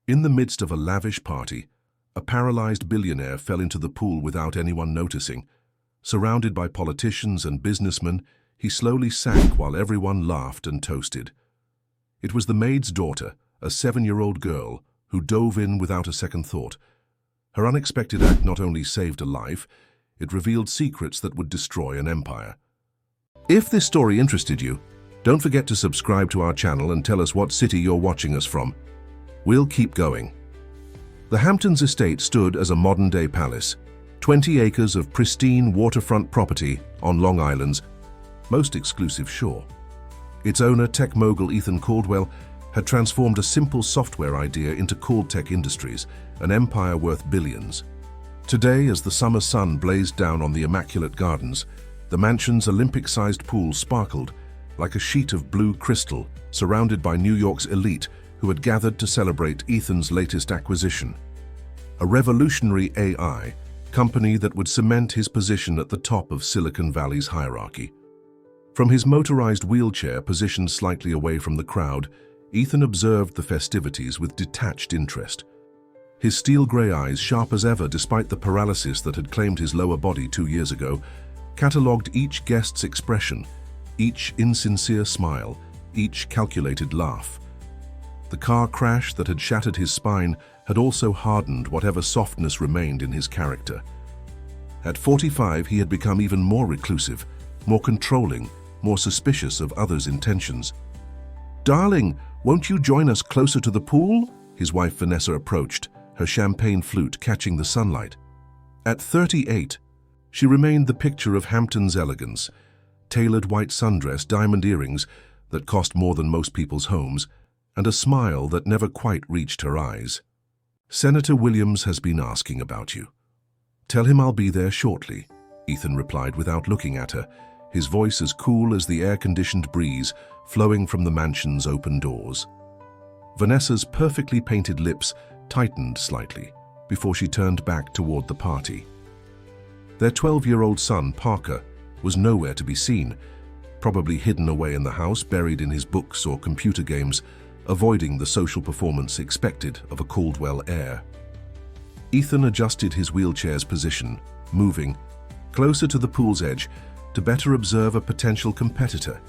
In the midst of a lavish party, a paralyzed billionaire fell into the pool without anyone noticing. Surrounded by politicians and businessmen, he slowly sank while everyone laughed and toasted. It was the maid's daughter, a 7-year-old girl, who dove in without a second thought. Her unexpected act not only saved a life, it revealed secrets that would destroy an empire. If this story interested you, don't forget to subscribe to our channel and tell us what city you're watching us from. We'll keep going. The Hamptons estate stood as a modern-day palace, 20 acres of pristine waterfront property on Long Island's most exclusive shore. Its owner, tech mogul Ethan Caldwell, had transformed a simple software idea into Caldtech Industries, an empire worth billions. Today, as the summer sun blazed down on the immaculate gardens, the mansion's Olympic-sized pool sparkled like a sheet of blue crystal surrounded by New York's elite who had gathered to celebrate Ethan's latest acquisition. A revolutionary AI company that would cement his position at the top of Silicon Valley's hierarchy. From his motorized wheelchair positioned slightly away from the crowd, Ethan observed the festivities with detached interest. His steel-gray eyes, sharp as ever despite the paralysis that had claimed his lower body 2 years ago, catalogued each guest's expression, each insincere smile, each calculated laugh. The car crash that had shattered his spine had also hardened whatever softness remained in his character. At 45, he had become even more reclusive, more controlling, more suspicious of others' intentions. "Darling, won't you join us closer to the pool?" His wife Vanessa approached, her champagne flute catching the sunlight. At 38, she remained the picture of Hampton's elegance, tailored white sundress, diamond earrings that cost more than most people's homes, and a smile that never quite reached her eyes. "Senator Williams has been asking about you. Tell him I'll be there shortly," Ethan replied without looking at her, his voice as cool as the air-conditioned breeze flowing from the mansion's open doors. Vanessa's perfectly painted lips tightened slightly before she turned back toward the party. Their 12-year-old son, Parker, was nowhere to be seen, probably hidden away in the house, buried in his books or computer games, avoiding the social performance expected of a Caldwell heir. Ethan adjusted his wheelchair's position, moving closer to the pool's edge to better observe a potential competitor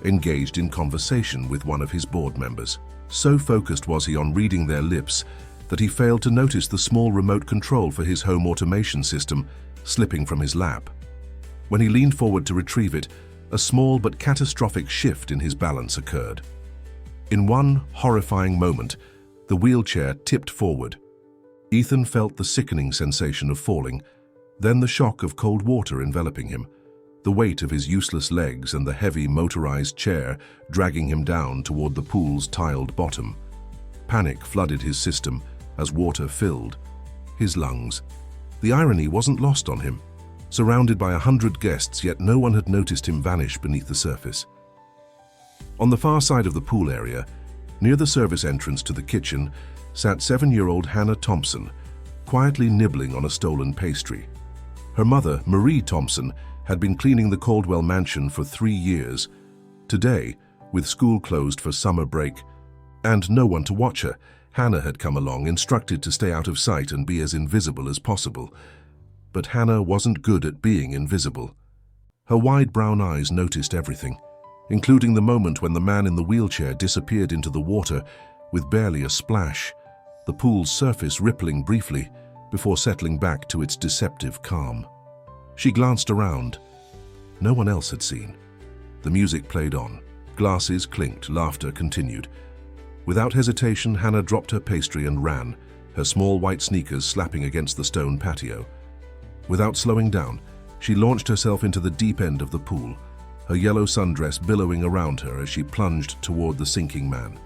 engaged in conversation with one of his board members. So focused was he on reading their lips that he failed to notice the small remote control for his home automation system slipping from his lap. When he leaned forward to retrieve it, a small but catastrophic shift in his balance occurred. In one horrifying moment, the wheelchair tipped forward. Ethan felt the sickening sensation of falling, then the shock of cold water enveloping him, the weight of his useless legs and the heavy motorized chair dragging him down toward the pool's tiled bottom. Panic flooded his system as water filled his lungs. The irony wasn't lost on him. Surrounded by 100 guests, yet no one had noticed him vanish beneath the surface. On the far side of the pool area, near the service entrance to the kitchen, sat 7-year-old Hannah Thompson, quietly nibbling on a stolen pastry. Her mother, Marie Thompson, had been cleaning the Caldwell mansion for 3 years. Today, with school closed for summer break and no one to watch her, Hannah had come along, instructed to stay out of sight and be as invisible as possible. But Hannah wasn't good at being invisible. Her wide brown eyes noticed everything, including the moment when the man in the wheelchair disappeared into the water with barely a splash, the pool's surface rippling briefly before settling back to its deceptive calm. She glanced around. No one else had seen. The music played on. Glasses clinked, laughter continued. Without hesitation, Hannah dropped her pastry and ran, her small white sneakers slapping against the stone patio. Without slowing down, she launched herself into the deep end of the pool, her yellow sundress billowing around her as she plunged toward the sinking man.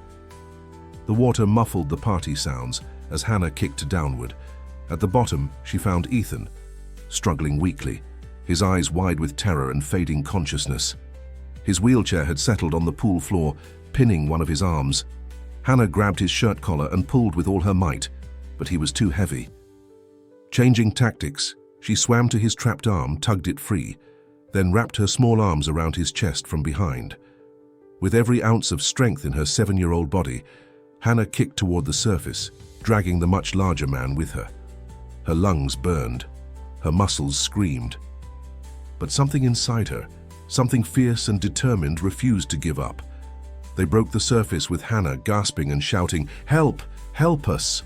The water muffled the party sounds as Hannah kicked downward. At the bottom, she found Ethan, struggling weakly, his eyes wide with terror and fading consciousness. His wheelchair had settled on the pool floor, pinning one of his arms. Hannah grabbed his shirt collar and pulled with all her might, but he was too heavy. Changing tactics, she swam to his trapped arm, tugged it free, then wrapped her small arms around his chest from behind. With every ounce of strength in her 7-year-old body, Hannah kicked toward the surface, dragging the much larger man with her. Her lungs burned. Her muscles screamed. But something inside her, something fierce and determined, refused to give up. They broke the surface with Hannah gasping and shouting, "Help! Help us!"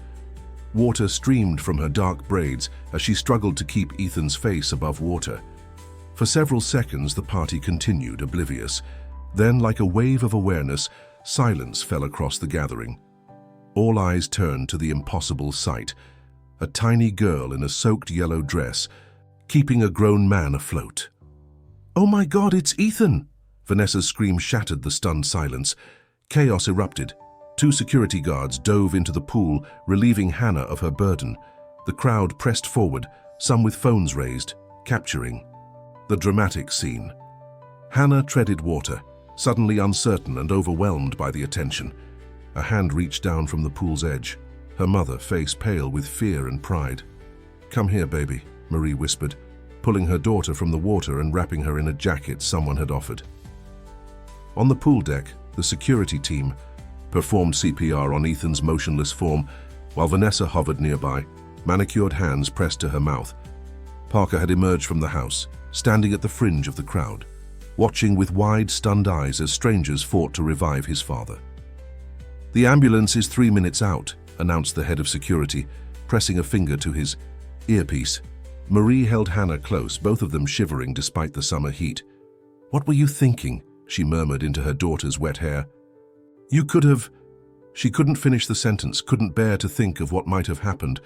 Water streamed from her dark braids as she struggled to keep Ethan's face above water. For several seconds, the party continued, oblivious. Then, like a wave of awareness, silence fell across the gathering. All eyes turned to the impossible sight: a tiny girl in a soaked yellow dress, keeping a grown man afloat. "Oh my God, it's Ethan!" Vanessa's scream shattered the stunned silence. Chaos erupted. 2 security guards dove into the pool, relieving Hannah of her burden. The crowd pressed forward, some with phones raised, capturing the dramatic scene. Hannah treaded water, suddenly uncertain and overwhelmed by the attention. A hand reached down from the pool's edge, her mother, face pale with fear and pride. "Come here, baby," Marie whispered, pulling her daughter from the water and wrapping her in a jacket someone had offered. On the pool deck, the security team performed CPR on Ethan's motionless form, while Vanessa hovered nearby, manicured hands pressed to her mouth. Parker had emerged from the house, standing at the fringe of the crowd, watching with wide, stunned eyes as strangers fought to revive his father. "The ambulance is 3 minutes out," announced the head of security, pressing a finger to his earpiece. Marie held Hannah close, both of them shivering despite the summer heat. "What were you thinking?" she murmured into her daughter's wet hair. "You could have—" She couldn't finish the sentence, couldn't bear to think of what might have happened.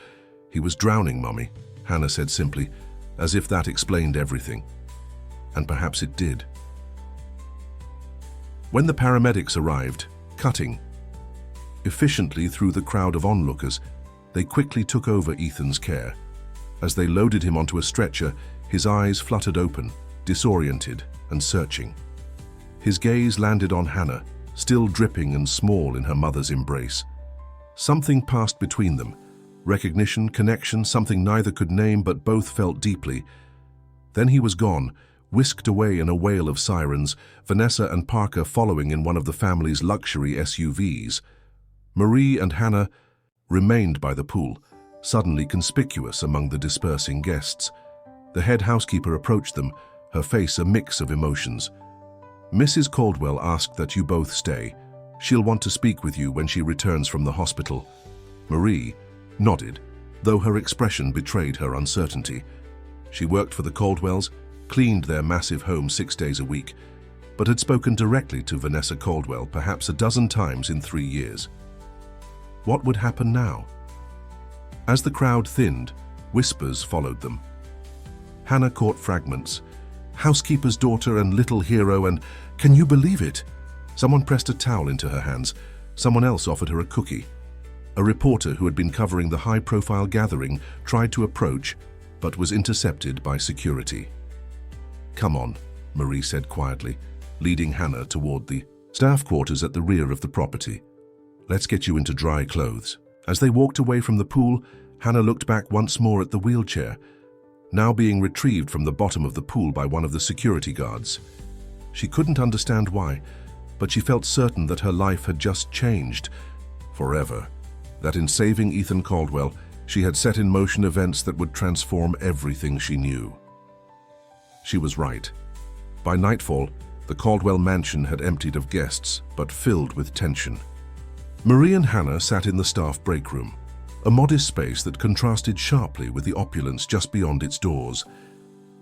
"He was drowning, Mummy," Hannah said simply, as if that explained everything. And perhaps it did. When the paramedics arrived, cutting efficiently through the crowd of onlookers, they quickly took over Ethan's care. As they loaded him onto a stretcher, his eyes fluttered open, disoriented and searching. His gaze landed on Hannah, still dripping and small in her mother's embrace. Something passed between them. Recognition, connection, something neither could name but both felt deeply. Then he was gone, whisked away in a wail of sirens, Vanessa and Parker following in one of the family's luxury SUVs. Marie and Hannah remained by the pool, suddenly conspicuous among the dispersing guests. The head housekeeper approached them, her face a mix of emotions. "Mrs. Caldwell asked that you both stay. She'll want to speak with you when she returns from the hospital." Marie nodded, though her expression betrayed her uncertainty. She worked for the Caldwells, cleaned their massive home 6 days a week, but had spoken directly to Vanessa Caldwell perhaps a dozen times in 3 years. What would happen now? As the crowd thinned, whispers followed them. Hannah caught fragments. "Housekeeper's daughter and little hero and can you believe it?" Someone pressed a towel into her hands. Someone else offered her a cookie. A reporter who had been covering the high-profile gathering tried to approach, but was intercepted by security. "Come on," Marie said quietly, leading Hannah toward the staff quarters at the rear of the property. "Let's get you into dry clothes." As they walked away from the pool, Hannah looked back once more at the wheelchair, now being retrieved from the bottom of the pool by one of the security guards. She couldn't understand why, but she felt certain that her life had just changed forever, that in saving Ethan Caldwell, she had set in motion events that would transform everything she knew. She was right. By nightfall, the Caldwell mansion had emptied of guests, but filled with tension. Marie and Hannah sat in the staff break room, a modest space that contrasted sharply with the opulence just beyond its doors.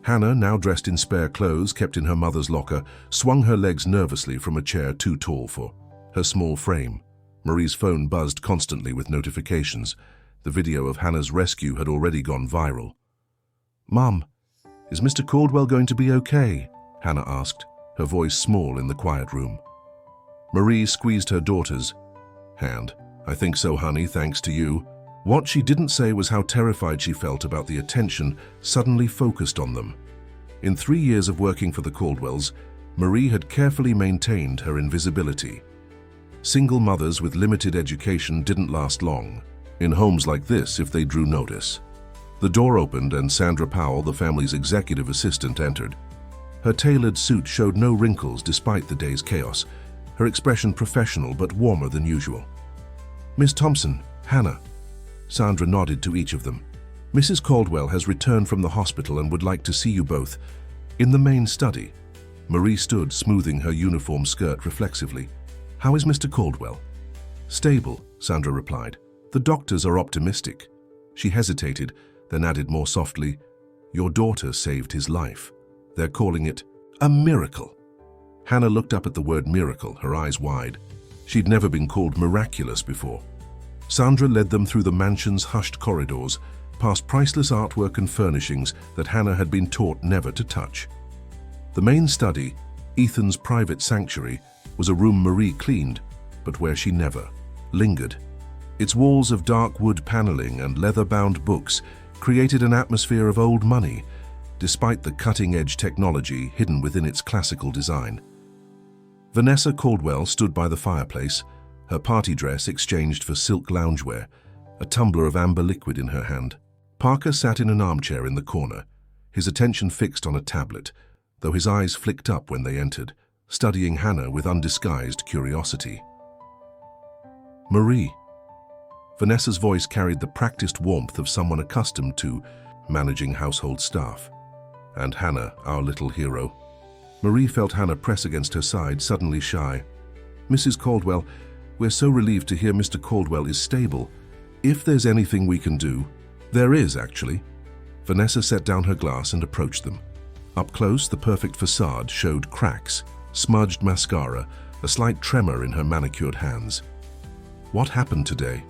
Hannah, now dressed in spare clothes kept in her mother's locker, swung her legs nervously from a chair too tall for her small frame. Marie's phone buzzed constantly with notifications. The video of Hannah's rescue had already gone viral. "Mum, is Mr. Caldwell going to be okay?" Hannah asked, her voice small in the quiet room. Marie squeezed her daughter's hand. "I think so, honey, thanks to you." What she didn't say was how terrified she felt about the attention suddenly focused on them. In 3 years of working for the Caldwells, Marie had carefully maintained her invisibility. Single mothers with limited education didn't last long in homes like this if they drew notice. The door opened and Sandra Powell, the family's executive assistant, entered. Her tailored suit showed no wrinkles despite the day's chaos, her expression professional but warmer than usual. "Miss Thompson, Hannah." Sandra nodded to each of them. Mrs. Caldwell has returned from the hospital and would like to see you both in the main study. Marie stood, smoothing her uniform skirt reflexively. How is Mr. Caldwell? Stable, Sandra replied. The doctors are optimistic. She hesitated, then added more softly, your daughter saved his life. They're calling it a miracle. Hannah looked up at the word miracle, her eyes wide. She'd never been called miraculous before. Sandra led them through the mansion's hushed corridors, past priceless artwork and furnishings that Hannah had been taught never to touch. The main study, Ethan's private sanctuary, was a room Marie cleaned, but where she never lingered. Its walls of dark wood paneling and leather-bound books created an atmosphere of old money, despite the cutting-edge technology hidden within its classical design. Vanessa Caldwell stood by the fireplace, her party dress exchanged for silk loungewear, a tumbler of amber liquid in her hand. Parker sat in an armchair in the corner, his attention fixed on a tablet, though his eyes flicked up when they entered, studying Hannah with undisguised curiosity. Marie. Vanessa's voice carried the practiced warmth of someone accustomed to managing household staff. And Hannah, our little hero. Marie felt Hannah press against her side, suddenly shy. Mrs. Caldwell, we're so relieved to hear Mr. Caldwell is stable. If there's anything we can do, there is, actually. Vanessa set down her glass and approached them. Up close, the perfect facade showed cracks, smudged mascara, a slight tremor in her manicured hands. What happened today?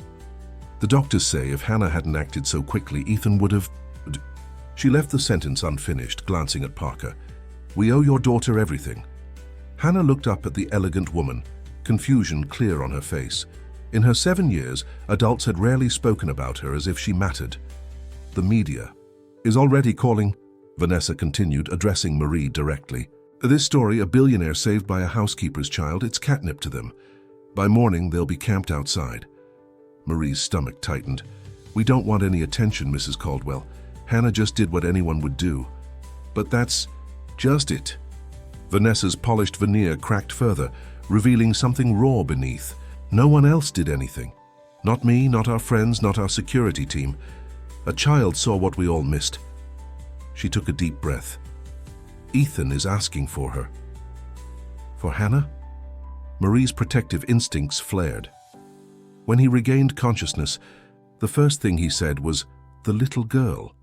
The doctors say if Hannah hadn't acted so quickly, Ethan would have... She left the sentence unfinished, glancing at Parker. We owe your daughter everything. Hannah looked up at the elegant woman, confusion clear on her face. In her 7 years, adults had rarely spoken about her as if she mattered. The media is already calling, Vanessa continued, addressing Marie directly. This story, a billionaire saved by a housekeeper's child, it's catnip to them. By morning, they'll be camped outside. Marie's stomach tightened. We don't want any attention, Mrs. Caldwell. Hannah just did what anyone would do. But that's just it. Vanessa's polished veneer cracked further, revealing something raw beneath. No one else did anything. Not me, not our friends, not our security team. A child saw what we all missed. She took a deep breath. Ethan is asking for her. For Hannah? Marie's protective instincts flared. When he regained consciousness, the first thing he said was, the little girl.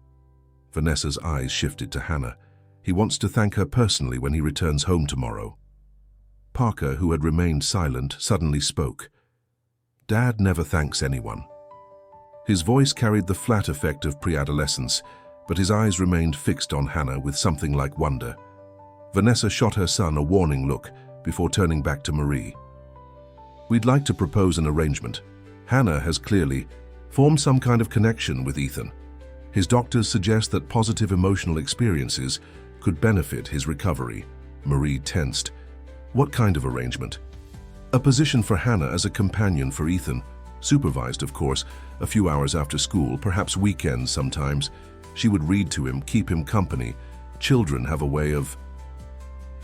Vanessa's eyes shifted to Hannah. He wants to thank her personally when he returns home tomorrow. Parker, who had remained silent, suddenly spoke. Dad never thanks anyone. His voice carried the flat effect of pre-adolescence, but his eyes remained fixed on Hannah with something like wonder. Vanessa shot her son a warning look before turning back to Marie. We'd like to propose an arrangement. Hannah has clearly formed some kind of connection with Ethan. His doctors suggest that positive emotional experiences could benefit his recovery. Marie tensed. What kind of arrangement? A position for Hannah as a companion for Ethan, supervised, of course, a few hours after school, perhaps weekends sometimes. She would read to him, keep him company. Children have a way of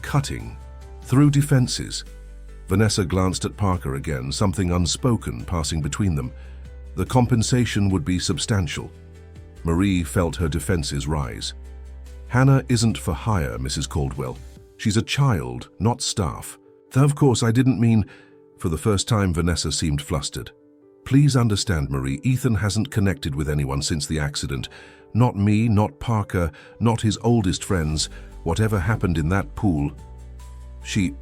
cutting through defenses. Vanessa glanced at Parker again, something unspoken passing between them. The compensation would be substantial. Marie felt her defenses rise. Hannah isn't for hire, Mrs. Caldwell. She's a child, not staff. Though, of course, I didn't mean... For the first time, Vanessa seemed flustered. Please understand, Marie, Ethan hasn't connected with anyone since the accident. Not me, not Parker, not his oldest friends. Whatever happened in that pool... She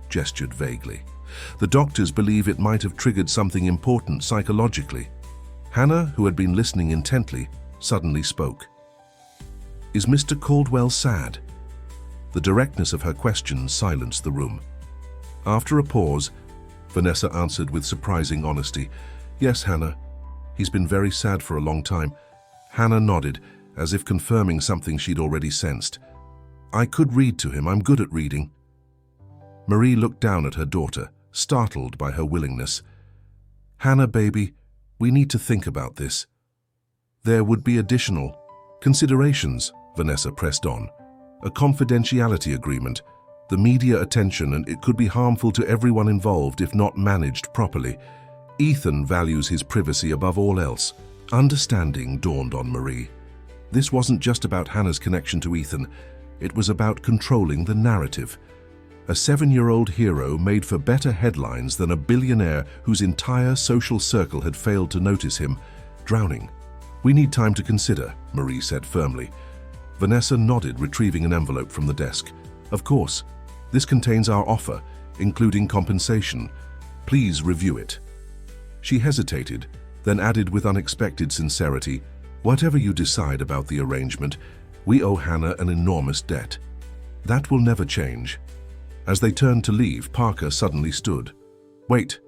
gestured vaguely. The doctors believe it might have triggered something important psychologically. Hannah, who had been listening intently, suddenly spoke. Is Mr. Caldwell sad? The directness of her question silenced the room. After a pause, Vanessa answered with surprising honesty. Yes, Hannah. He's been very sad for a long time. Hannah nodded, as if confirming something she'd already sensed. I could read to him. I'm good at reading. Marie looked down at her daughter, startled by her willingness. Hannah, baby, we need to think about this. There would be additional considerations, Vanessa pressed on. A confidentiality agreement, the media attention, and it could be harmful to everyone involved if not managed properly. Ethan values his privacy above all else. Understanding dawned on Marie. This wasn't just about Hannah's connection to Ethan, it was about controlling the narrative. A 7-year-old hero made for better headlines than a billionaire whose entire social circle had failed to notice him, drowning. "We need time to consider," Marie said firmly. Vanessa nodded, retrieving an envelope from the desk. "Of course. This contains our offer, including compensation. Please review it." She hesitated, then added with unexpected sincerity, "Whatever you decide about the arrangement, we owe Hannah an enormous debt. That will never change." As they turned to leave, Parker suddenly stood. "Wait."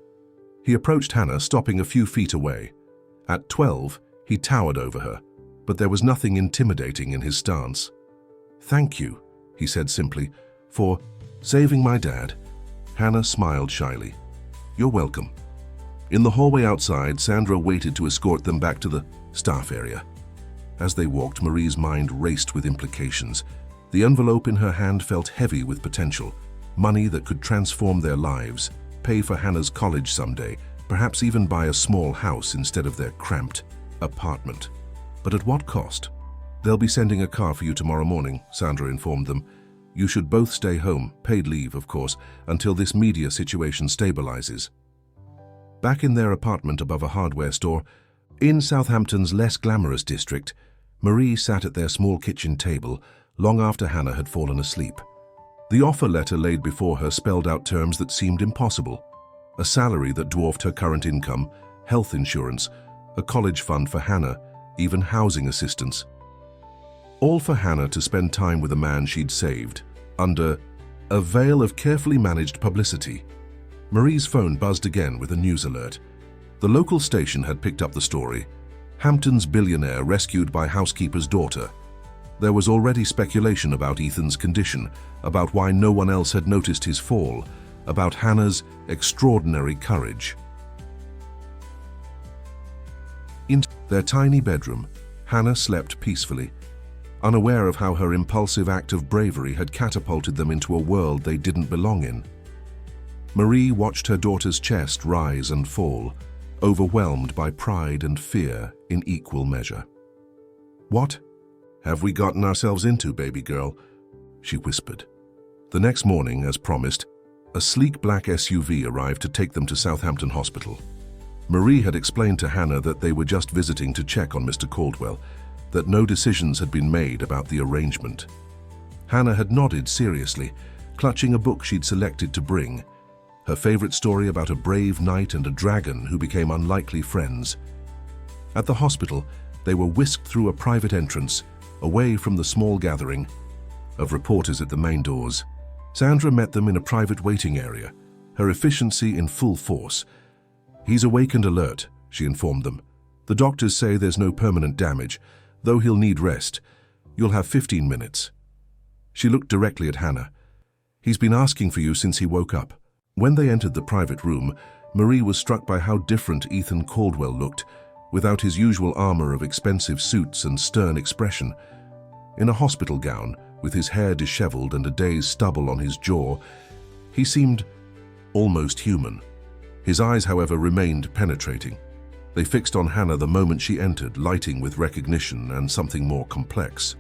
He approached Hannah, stopping a few feet away. At 12, he towered over her, but there was nothing intimidating in his stance. "Thank you," he said simply, "for saving my dad." Hannah smiled shyly. "You're welcome." In the hallway outside, Sandra waited to escort them back to the staff area. As they walked, Marie's mind raced with implications. The envelope in her hand felt heavy with potential. Money that could transform their lives, pay for Hannah's college someday, perhaps even buy a small house instead of their cramped apartment. But at what cost? "They'll be sending a car for you tomorrow morning," Sandra informed them. "You should both stay home, paid leave, of course, until this media situation stabilizes." Back in their apartment above a hardware store, in Southampton's less glamorous district, Marie sat at their small kitchen table long after Hannah had fallen asleep. The offer letter laid before her spelled out terms that seemed impossible. A salary that dwarfed her current income, health insurance, a college fund for Hannah, even housing assistance. All for Hannah to spend time with a man she'd saved, under a veil of carefully managed publicity. Marie's phone buzzed again with a news alert. The local station had picked up the story. Hampton's billionaire rescued by housekeeper's daughter. There was already speculation about Ethan's condition, about why no one else had noticed his fall, about Hannah's extraordinary courage. In their tiny bedroom, Hannah slept peacefully, unaware of how her impulsive act of bravery had catapulted them into a world they didn't belong in. Marie watched her daughter's chest rise and fall, overwhelmed by pride and fear in equal measure. "What have we gotten ourselves into, baby girl?" she whispered. The next morning, as promised, a sleek black SUV arrived to take them to Southampton Hospital. Marie had explained to Hannah that they were just visiting to check on Mr. Caldwell, that no decisions had been made about the arrangement. Hannah had nodded seriously, clutching a book she'd selected to bring, her favorite story about a brave knight and a dragon who became unlikely friends. At the hospital, they were whisked through a private entrance, away from the small gathering of reporters at the main doors. Sandra met them in a private waiting area, her efficiency in full force. "He's awake and alert," she informed them. "The doctors say there's no permanent damage, though he'll need rest. You'll have 15 minutes. She looked directly at Hannah. "He's been asking for you since he woke up." When they entered the private room, Marie was struck by how different Ethan Caldwell looked, without his usual armor of expensive suits and stern expression. In a hospital gown, with his hair disheveled and a day's stubble on his jaw, he seemed almost human. His eyes, however, remained penetrating. They fixed on Hannah the moment she entered, lighting with recognition and something more complex.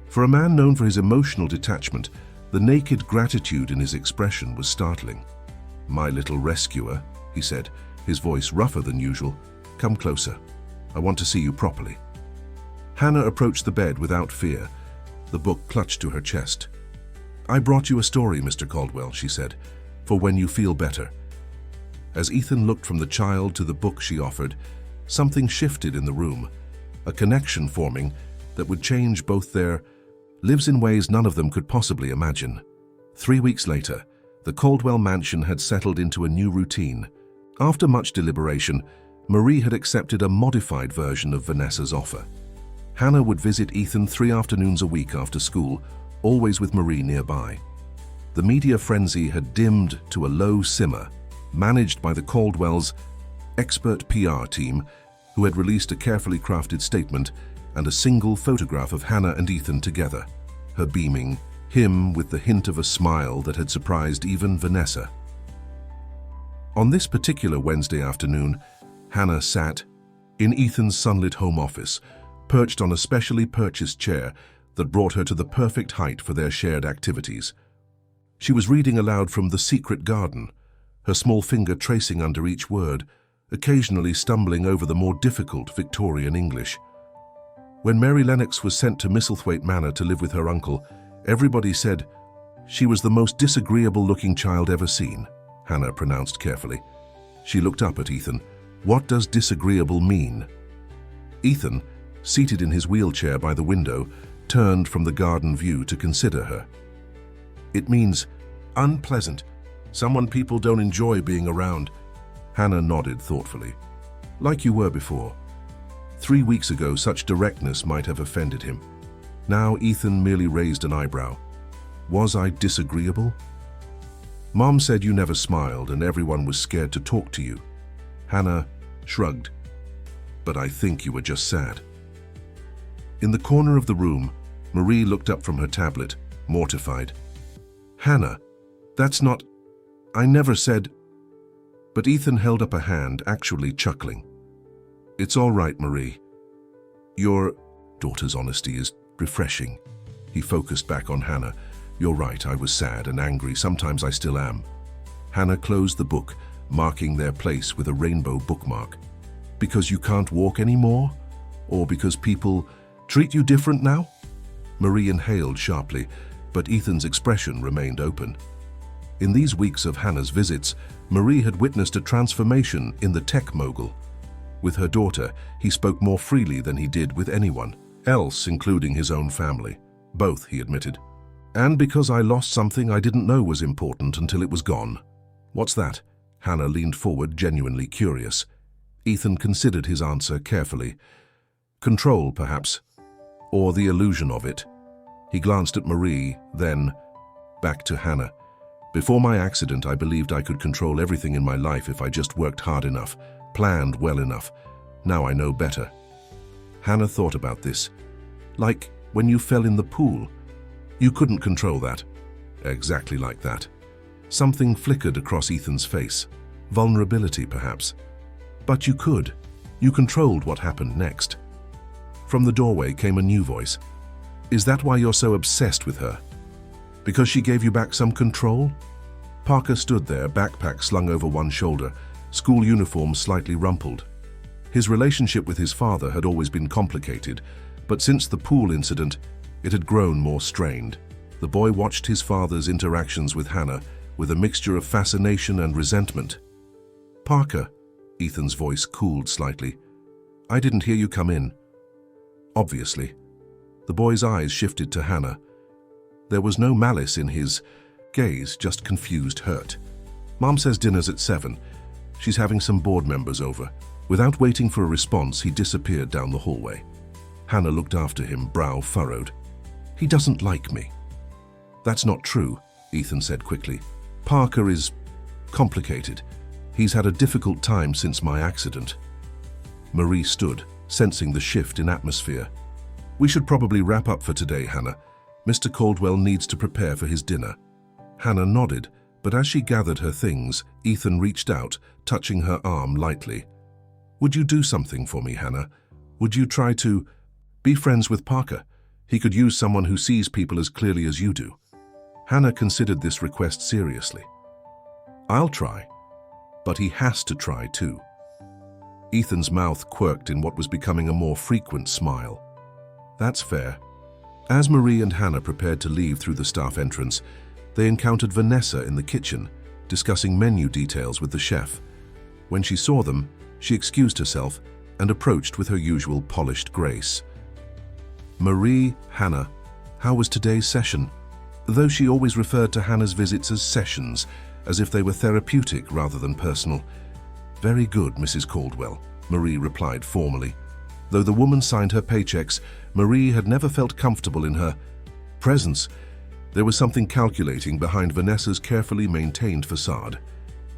For a man known for his emotional detachment, the naked gratitude in his expression was startling. "My little rescuer," he said, his voice rougher than usual. "Come closer. I want to see you properly." Hannah approached the bed without fear, the book clutched to her chest. "I brought you a story, Mr. Caldwell," she said, "for when you feel better." As Ethan looked from the child to the book she offered, something shifted in the room, a connection forming that would change both their lives in ways none of them could possibly imagine. 3 weeks later, the Caldwell mansion had settled into a new routine. After much deliberation, Marie had accepted a modified version of Vanessa's offer. Hannah would visit Ethan 3 afternoons a week after school, always with Marie nearby. The media frenzy had dimmed to a low simmer, managed by the Caldwells' expert PR team, who had released a carefully crafted statement and a single photograph of Hannah and Ethan together, her beaming, him with the hint of a smile that had surprised even Vanessa. On this particular Wednesday afternoon, Hannah sat in Ethan's sunlit home office, perched on a specially purchased chair that brought her to the perfect height for their shared activities. She was reading aloud from The Secret Garden, her small finger tracing under each word, occasionally stumbling over the more difficult Victorian English. When Mary Lennox was sent to Misselthwaite Manor to live with her uncle, everybody said she was the most disagreeable-looking child ever seen, Hannah pronounced carefully. She looked up at Ethan. What does disagreeable mean? Ethan, seated in his wheelchair by the window, turned from the garden view to consider her. It means unpleasant, someone people don't enjoy being around. Hannah nodded thoughtfully. Like you were before. 3 weeks ago, such directness might have offended him. Now Ethan merely raised an eyebrow. Was I disagreeable? Mom said you never smiled and everyone was scared to talk to you. Hannah shrugged. But I think you were just sad. In the corner of the room, Marie looked up from her tablet, mortified. Hannah, that's not... I never said... But Ethan held up a hand, actually chuckling. It's all right, Marie. Your daughter's honesty is refreshing. He focused back on Hannah. You're right, I was sad and angry. Sometimes I still am. Hannah closed the book, marking their place with a rainbow bookmark. Because you can't walk anymore? Or because people treat you different now? Marie inhaled sharply, but Ethan's expression remained open. In these weeks of Hannah's visits, Marie had witnessed a transformation in the tech mogul. With her daughter, he spoke more freely than he did with anyone else, including his own family. Both, he admitted. And because I lost something I didn't know was important until it was gone. What's that? Hannah leaned forward, genuinely curious. Ethan considered his answer carefully. Control, perhaps. Or the illusion of it. He glanced at Marie, then back to Hannah. Before my accident, I believed I could control everything in my life if I just worked hard enough, planned well enough. Now I know better. Hannah thought about this. Like when you fell in the pool. You couldn't control that. Exactly like that. Something flickered across Ethan's face. Vulnerability, perhaps. But you could. You controlled what happened next. From the doorway came a new voice. Is that why you're so obsessed with her? Because she gave you back some control? Parker stood there, backpack slung over one shoulder, school uniform slightly rumpled. His relationship with his father had always been complicated, but since the pool incident, it had grown more strained. The boy watched his father's interactions with Hannah with a mixture of fascination and resentment. Parker, Ethan's voice cooled slightly. I didn't hear you come in. Obviously. The boy's eyes shifted to Hannah. There was no malice in his gaze, just confused hurt. Mom says dinner's at 7. She's having some board members over. Without waiting for a response, he disappeared down the hallway. Hannah looked after him, brow furrowed. He doesn't like me. That's not true, Ethan said quickly. Parker is complicated. He's had a difficult time since my accident. Marie stood, sensing the shift in atmosphere. We should probably wrap up for today, Hannah. Mr. Caldwell needs to prepare for his dinner. Hannah nodded, but as she gathered her things, Ethan reached out, touching her arm lightly. Would you do something for me, Hannah? Would you try to be friends with Parker? He could use someone who sees people as clearly as you do. Hannah considered this request seriously. I'll try, but he has to try too. Ethan's mouth quirked in what was becoming a more frequent smile. That's fair. As Marie and Hannah prepared to leave through the staff entrance, they encountered Vanessa in the kitchen, discussing menu details with the chef. When she saw them, she excused herself and approached with her usual polished grace. Marie, Hannah, how was today's session? Though she always referred to Hannah's visits as sessions, as if they were therapeutic rather than personal. Very good, Mrs. Caldwell, Marie replied formally. Though the woman signed her paychecks, Marie had never felt comfortable in her presence. There was something calculating behind Vanessa's carefully maintained facade.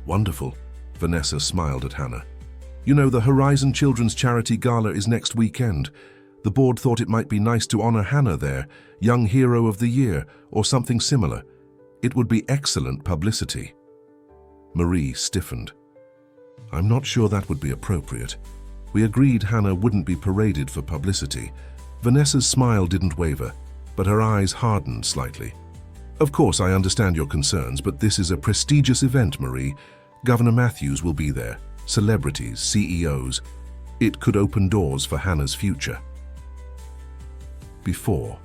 Wonderful, Vanessa smiled at Hannah. You know, the Horizon Children's Charity Gala is next weekend. The board thought it might be nice to honor Hannah there, Young Hero of the Year, or something similar. It would be excellent publicity. Marie stiffened. I'm not sure that would be appropriate. We agreed Hannah wouldn't be paraded for publicity. Vanessa's smile didn't waver, but her eyes hardened slightly. Of course, I understand your concerns, but this is a prestigious event, Marie. Governor Matthews will be there, celebrities, CEOs. It could open doors for Hannah's future. Before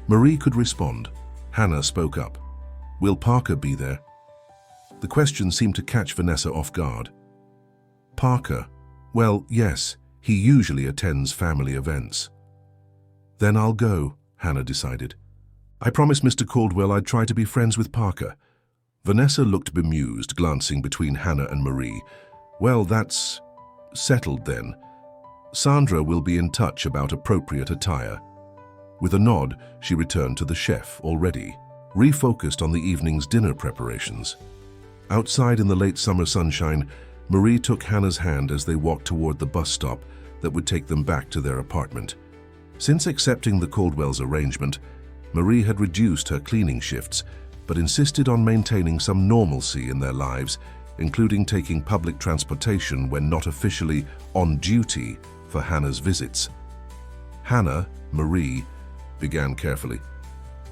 Marie could respond, Hannah spoke up. Will Parker be there? The question seemed to catch Vanessa off guard. Parker? Well, yes, he usually attends family events. Then I'll go, Hannah decided. I promised Mr. Caldwell I'd try to be friends with Parker. Vanessa looked bemused, glancing between Hannah and Marie. Well, that's settled then. Sandra will be in touch about appropriate attire. With a nod, she returned to the chef, already refocused on the evening's dinner preparations. Outside in the late summer sunshine, Marie took Hannah's hand as they walked toward the bus stop that would take them back to their apartment. Since accepting the Caldwell's arrangement, Marie had reduced her cleaning shifts, but insisted on maintaining some normalcy in their lives, including taking public transportation when not officially on duty for Hannah's visits. Hannah, Marie, began carefully.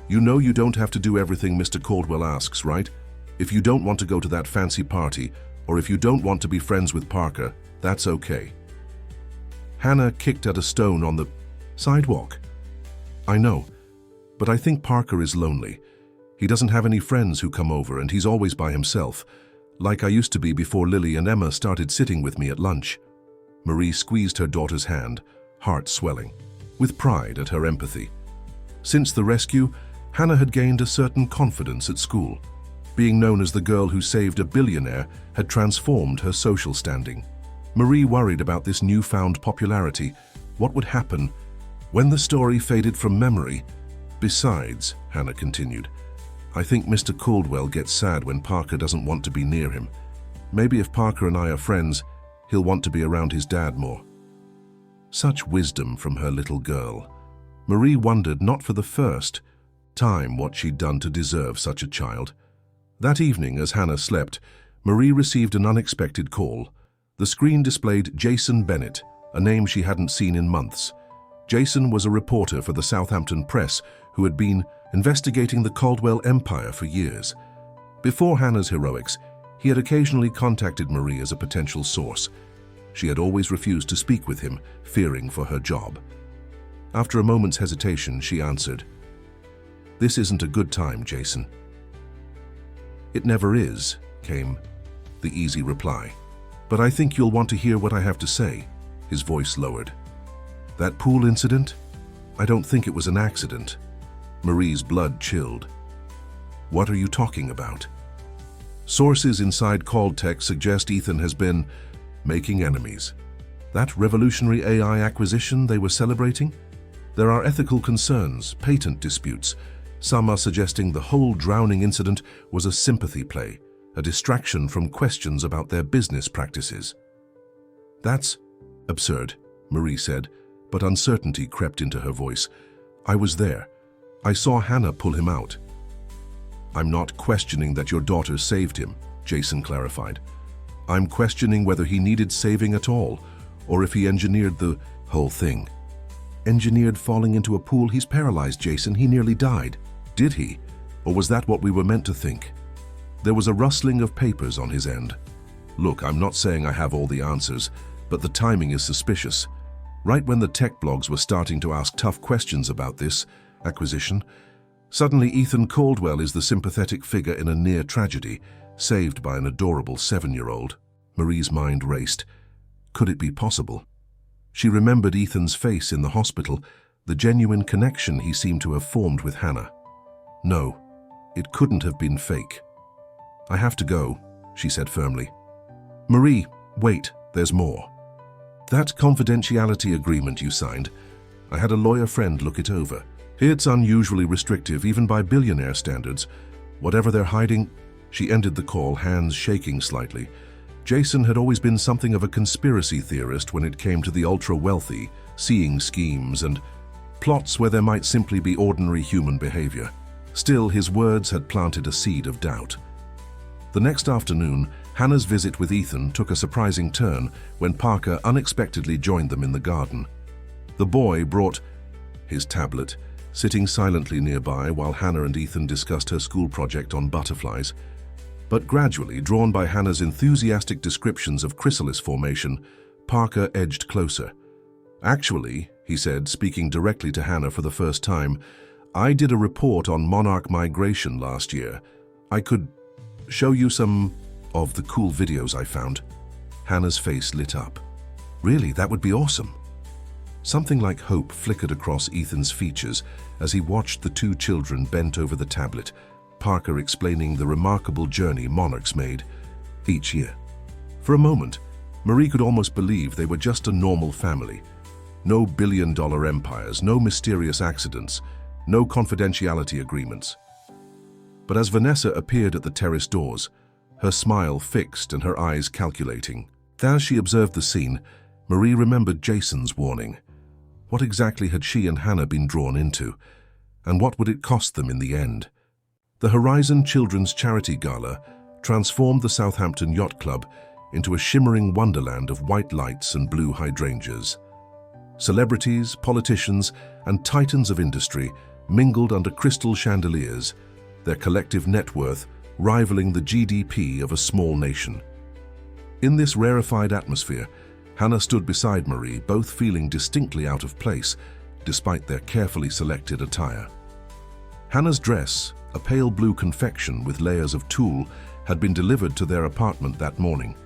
You know you don't have to do everything Mr. Caldwell asks, right? If you don't want to go to that fancy party, or if you don't want to be friends with Parker, that's okay. Hannah kicked at a stone on the sidewalk. I know, but I think Parker is lonely. He doesn't have any friends who come over, and he's always by himself, like I used to be before Lily and Emma started sitting with me at lunch. Marie squeezed her daughter's hand, heart swelling, with pride at her empathy. Since the rescue, Hannah had gained a certain confidence at school. Being known as the girl who saved a billionaire had transformed her social standing. Marie worried about this newfound popularity. What would happen when the story faded from memory? Besides, Hannah continued, I think Mr. Caldwell gets sad when Parker doesn't want to be near him. Maybe if Parker and I are friends, he'll want to be around his dad more. Such wisdom from her little girl. Marie wondered not for the first time what she'd done to deserve such a child. That evening, as Hannah slept, Marie received an unexpected call. The screen displayed Jason Bennett, a name she hadn't seen in months. Jason was a reporter for the Southampton Press who had been investigating the Caldwell empire for years. Before Hannah's heroics, he had occasionally contacted Marie as a potential source. She had always refused to speak with him, fearing for her job. After a moment's hesitation, she answered, This isn't a good time, Jason. It never is, came the easy reply. But I think you'll want to hear what I have to say. His voice lowered. That pool incident? I don't think it was an accident. Marie's blood chilled. What are you talking about? Sources inside Caldtech suggest Ethan has been making enemies. That revolutionary AI acquisition they were celebrating? There are ethical concerns, patent disputes. Some are suggesting the whole drowning incident was a sympathy play, a distraction from questions about their business practices. That's absurd, Marie said, but uncertainty crept into her voice. I was there. I saw Hannah pull him out. I'm not questioning that your daughter saved him, Jason clarified. I'm questioning whether he needed saving at all, or if he engineered the whole thing. Engineered falling into a pool? He's paralyzed, Jason. He nearly died. Did he? Or was that what we were meant to think? There was a rustling of papers on his end. Look, I'm not saying I have all the answers, but the timing is suspicious. Right when the tech blogs were starting to ask tough questions about this acquisition, suddenly Ethan Caldwell is the sympathetic figure in a near tragedy, saved by an adorable 7-year-old. Marie's mind raced. Could it be possible? She remembered Ethan's face in the hospital, the genuine connection he seemed to have formed with Hannah. No, it couldn't have been fake. I have to go, she said firmly. Marie, wait, there's more. That confidentiality agreement you signed, I had a lawyer friend look it over. It's unusually restrictive, even by billionaire standards. Whatever they're hiding, she ended the call, hands shaking slightly. Jason had always been something of a conspiracy theorist when it came to the ultra-wealthy, seeing schemes and plots where there might simply be ordinary human behavior. Still, his words had planted a seed of doubt. The next afternoon, Hannah's visit with Ethan took a surprising turn when Parker unexpectedly joined them in the garden. The boy brought his tablet, sitting silently nearby while Hannah and Ethan discussed her school project on butterflies. But gradually, drawn by Hannah's enthusiastic descriptions of chrysalis formation, Parker edged closer. "Actually," he said, speaking directly to Hannah for the first time, "I did a report on monarch migration last year. I could show you some of the cool videos I found." Hannah's face lit up. "Really, that would be awesome." Something like hope flickered across Ethan's features as he watched the two children bent over the tablet, Parker explaining the remarkable journey monarchs made each year. For a moment, Marie could almost believe they were just a normal family. No billion-dollar empires, no mysterious accidents, no confidentiality agreements. But as Vanessa appeared at the terrace doors, her smile fixed and her eyes calculating. As she observed the scene, Marie remembered Jason's warning. What exactly had she and Hannah been drawn into? And what would it cost them in the end? The Horizon Children's Charity Gala transformed the Southampton Yacht Club into a shimmering wonderland of white lights and blue hydrangeas. Celebrities, politicians, and titans of industry mingled under crystal chandeliers, their collective net worth rivaling the GDP of a small nation. In this rarefied atmosphere, Hannah stood beside Marie, both feeling distinctly out of place, despite their carefully selected attire. Hannah's dress, a pale blue confection with layers of tulle, had been delivered to their apartment that morning,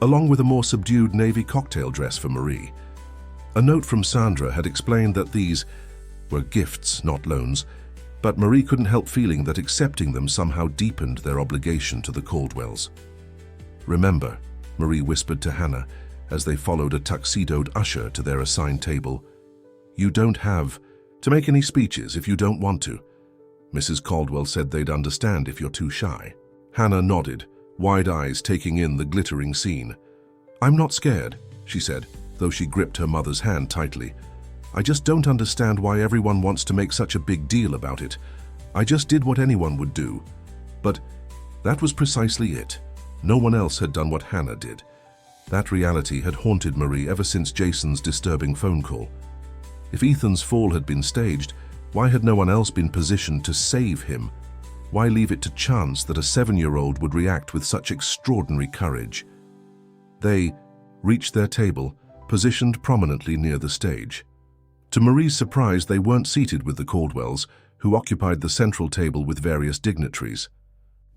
along with a more subdued navy cocktail dress for Marie. A note from Sandra had explained that these were gifts, not loans, but Marie couldn't help feeling that accepting them somehow deepened their obligation to the Caldwells. "Remember," Marie whispered to Hannah as they followed a tuxedoed usher to their assigned table, "you don't have to make any speeches if you don't want to. Mrs. Caldwell said they'd understand if you're too shy." Hannah nodded, wide eyes taking in the glittering scene. "I'm not scared," she said, though she gripped her mother's hand tightly. "I just don't understand why everyone wants to make such a big deal about it. I just did what anyone would do." But that was precisely it. No one else had done what Hannah did. That reality had haunted Marie ever since Jason's disturbing phone call. If Ethan's fall had been staged, why had no one else been positioned to save him? Why leave it to chance that a 7-year-old would react with such extraordinary courage? They reached their table, positioned prominently near the stage. To Marie's surprise, they weren't seated with the Caldwells, who occupied the central table with various dignitaries.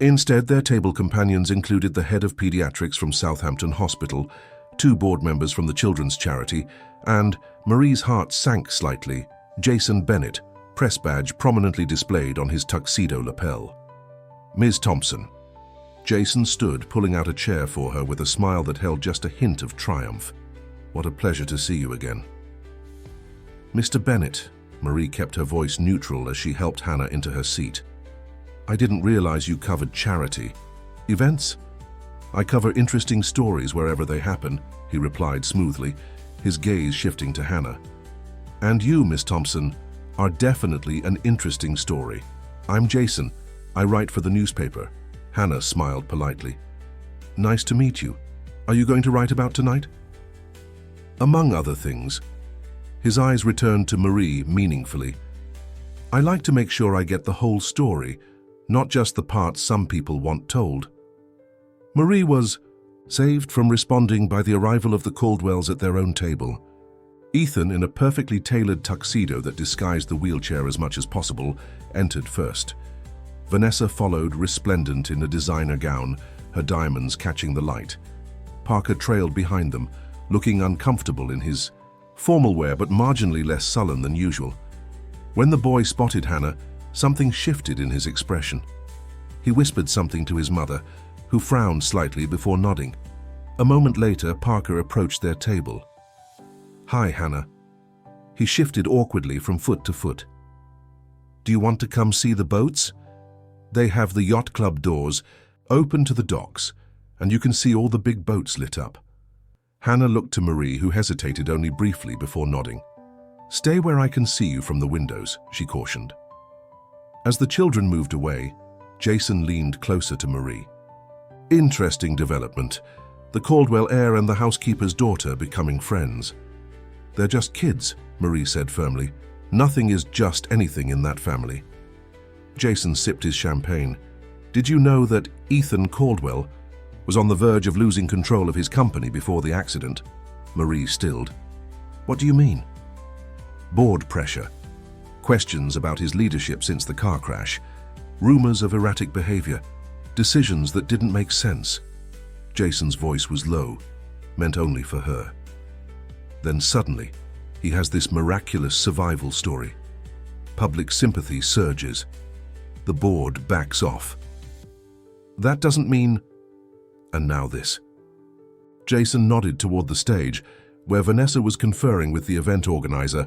Instead, their table companions included the head of pediatrics from Southampton Hospital, 2 board members from the children's charity, and, Marie's heart sank slightly, Jason Bennett, press badge prominently displayed on his tuxedo lapel. "Ms. Thompson." Jason stood, pulling out a chair for her with a smile that held just a hint of triumph. "What a pleasure to see you again." "Mr. Bennett," Marie kept her voice neutral as she helped Hannah into her seat. "I didn't realize you covered charity events." "I cover interesting stories wherever they happen," he replied smoothly, his gaze shifting to Hannah. "And you, Miss Thompson, are definitely an interesting story." "I'm Jason. I write for the newspaper." Hannah smiled politely. "Nice to meet you. Are you going to write about tonight?" "Among other things." His eyes returned to Marie meaningfully. "I like to make sure I get the whole story, not just the parts some people want told." Marie was saved from responding by the arrival of the Caldwells at their own table. Ethan, in a perfectly tailored tuxedo that disguised the wheelchair as much as possible, entered first. Vanessa followed, resplendent in a designer gown, her diamonds catching the light. Parker trailed behind them, looking uncomfortable in his formal wear but marginally less sullen than usual. When the boy spotted Hannah, something shifted in his expression. He whispered something to his mother, who frowned slightly before nodding. A moment later, Parker approached their table. "Hi, Hannah." He shifted awkwardly from foot to foot. "Do you want to come see the boats? They have the yacht club doors open to the docks, and you can see all the big boats lit up." Hannah looked to Marie, who hesitated only briefly before nodding. "Stay where I can see you from the windows," she cautioned. As the children moved away, Jason leaned closer to Marie. Interesting development. The Caldwell heir and the housekeeper's daughter becoming friends. They're just kids, Marie said firmly. Nothing is just anything in that family. Jason sipped his champagne. Did you know that Ethan Caldwell was on the verge of losing control of his company before the accident? Marie stilled. What do you mean? Board pressure. Questions about his leadership since the car crash. Rumors of erratic behavior. Decisions that didn't make sense. Jason's voice was low, meant only for her. Then suddenly, he has this miraculous survival story. Public sympathy surges. The board backs off. That doesn't mean... And now this. Jason nodded toward the stage, where Vanessa was conferring with the event organizer,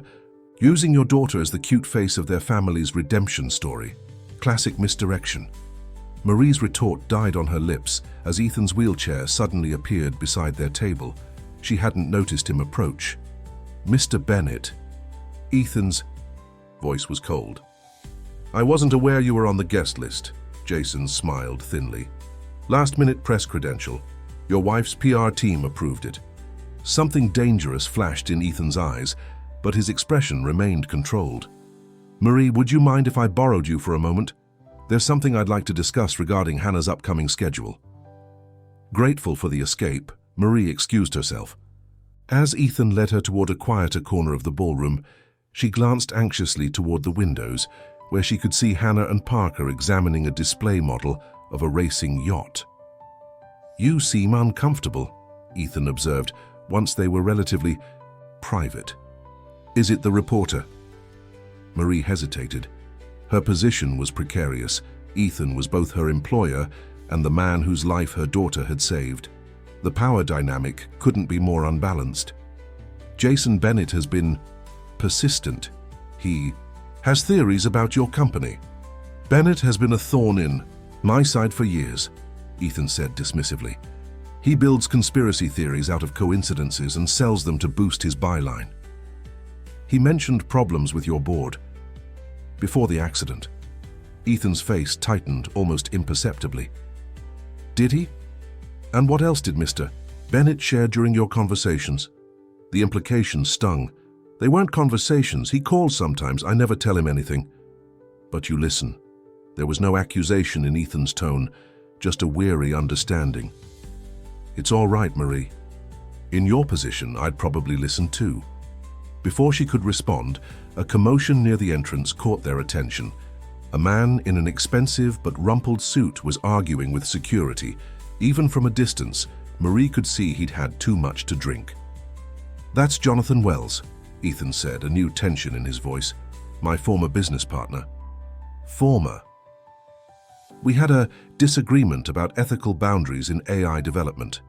using your daughter as the cute face of their family's redemption story. Classic misdirection. Marie's retort died on her lips as Ethan's wheelchair suddenly appeared beside their table. She hadn't noticed him approach. Mr. Bennett. Ethan's voice was cold. I wasn't aware you were on the guest list. Jason smiled thinly. Last-minute press credential. Your wife's PR team approved it. Something dangerous flashed in Ethan's eyes, but his expression remained controlled. Marie, would you mind if I borrowed you for a moment? There's something I'd like to discuss regarding Hannah's upcoming schedule. Grateful for the escape, Marie excused herself. As Ethan led her toward a quieter corner of the ballroom, she glanced anxiously toward the windows, where she could see Hannah and Parker examining a display model of a racing yacht. You seem uncomfortable, Ethan observed, once they were relatively private. Is it the reporter? Marie hesitated. Her position was precarious. Ethan was both her employer and the man whose life her daughter had saved. The power dynamic couldn't be more unbalanced. Jason Bennett has been persistent. He has theories about your company. Bennett has been a thorn in my side for years, Ethan said dismissively. He builds conspiracy theories out of coincidences and sells them to boost his byline. He mentioned problems with your board. Before the accident, Ethan's face tightened almost imperceptibly. Did he? And what else did Mr. Bennett share during your conversations? The implications stung. They weren't conversations. He calls sometimes. I never tell him anything. But you listen. There was no accusation in Ethan's tone, just a weary understanding. It's all right, Marie. In your position, I'd probably listen too. Before she could respond, a commotion near the entrance caught their attention. A man in an expensive but rumpled suit was arguing with security. Even from a distance, Marie could see he'd had too much to drink. That's Jonathan Wells, Ethan said, a new tension in his voice. My former business partner. Former. We had a disagreement about ethical boundaries in AI development.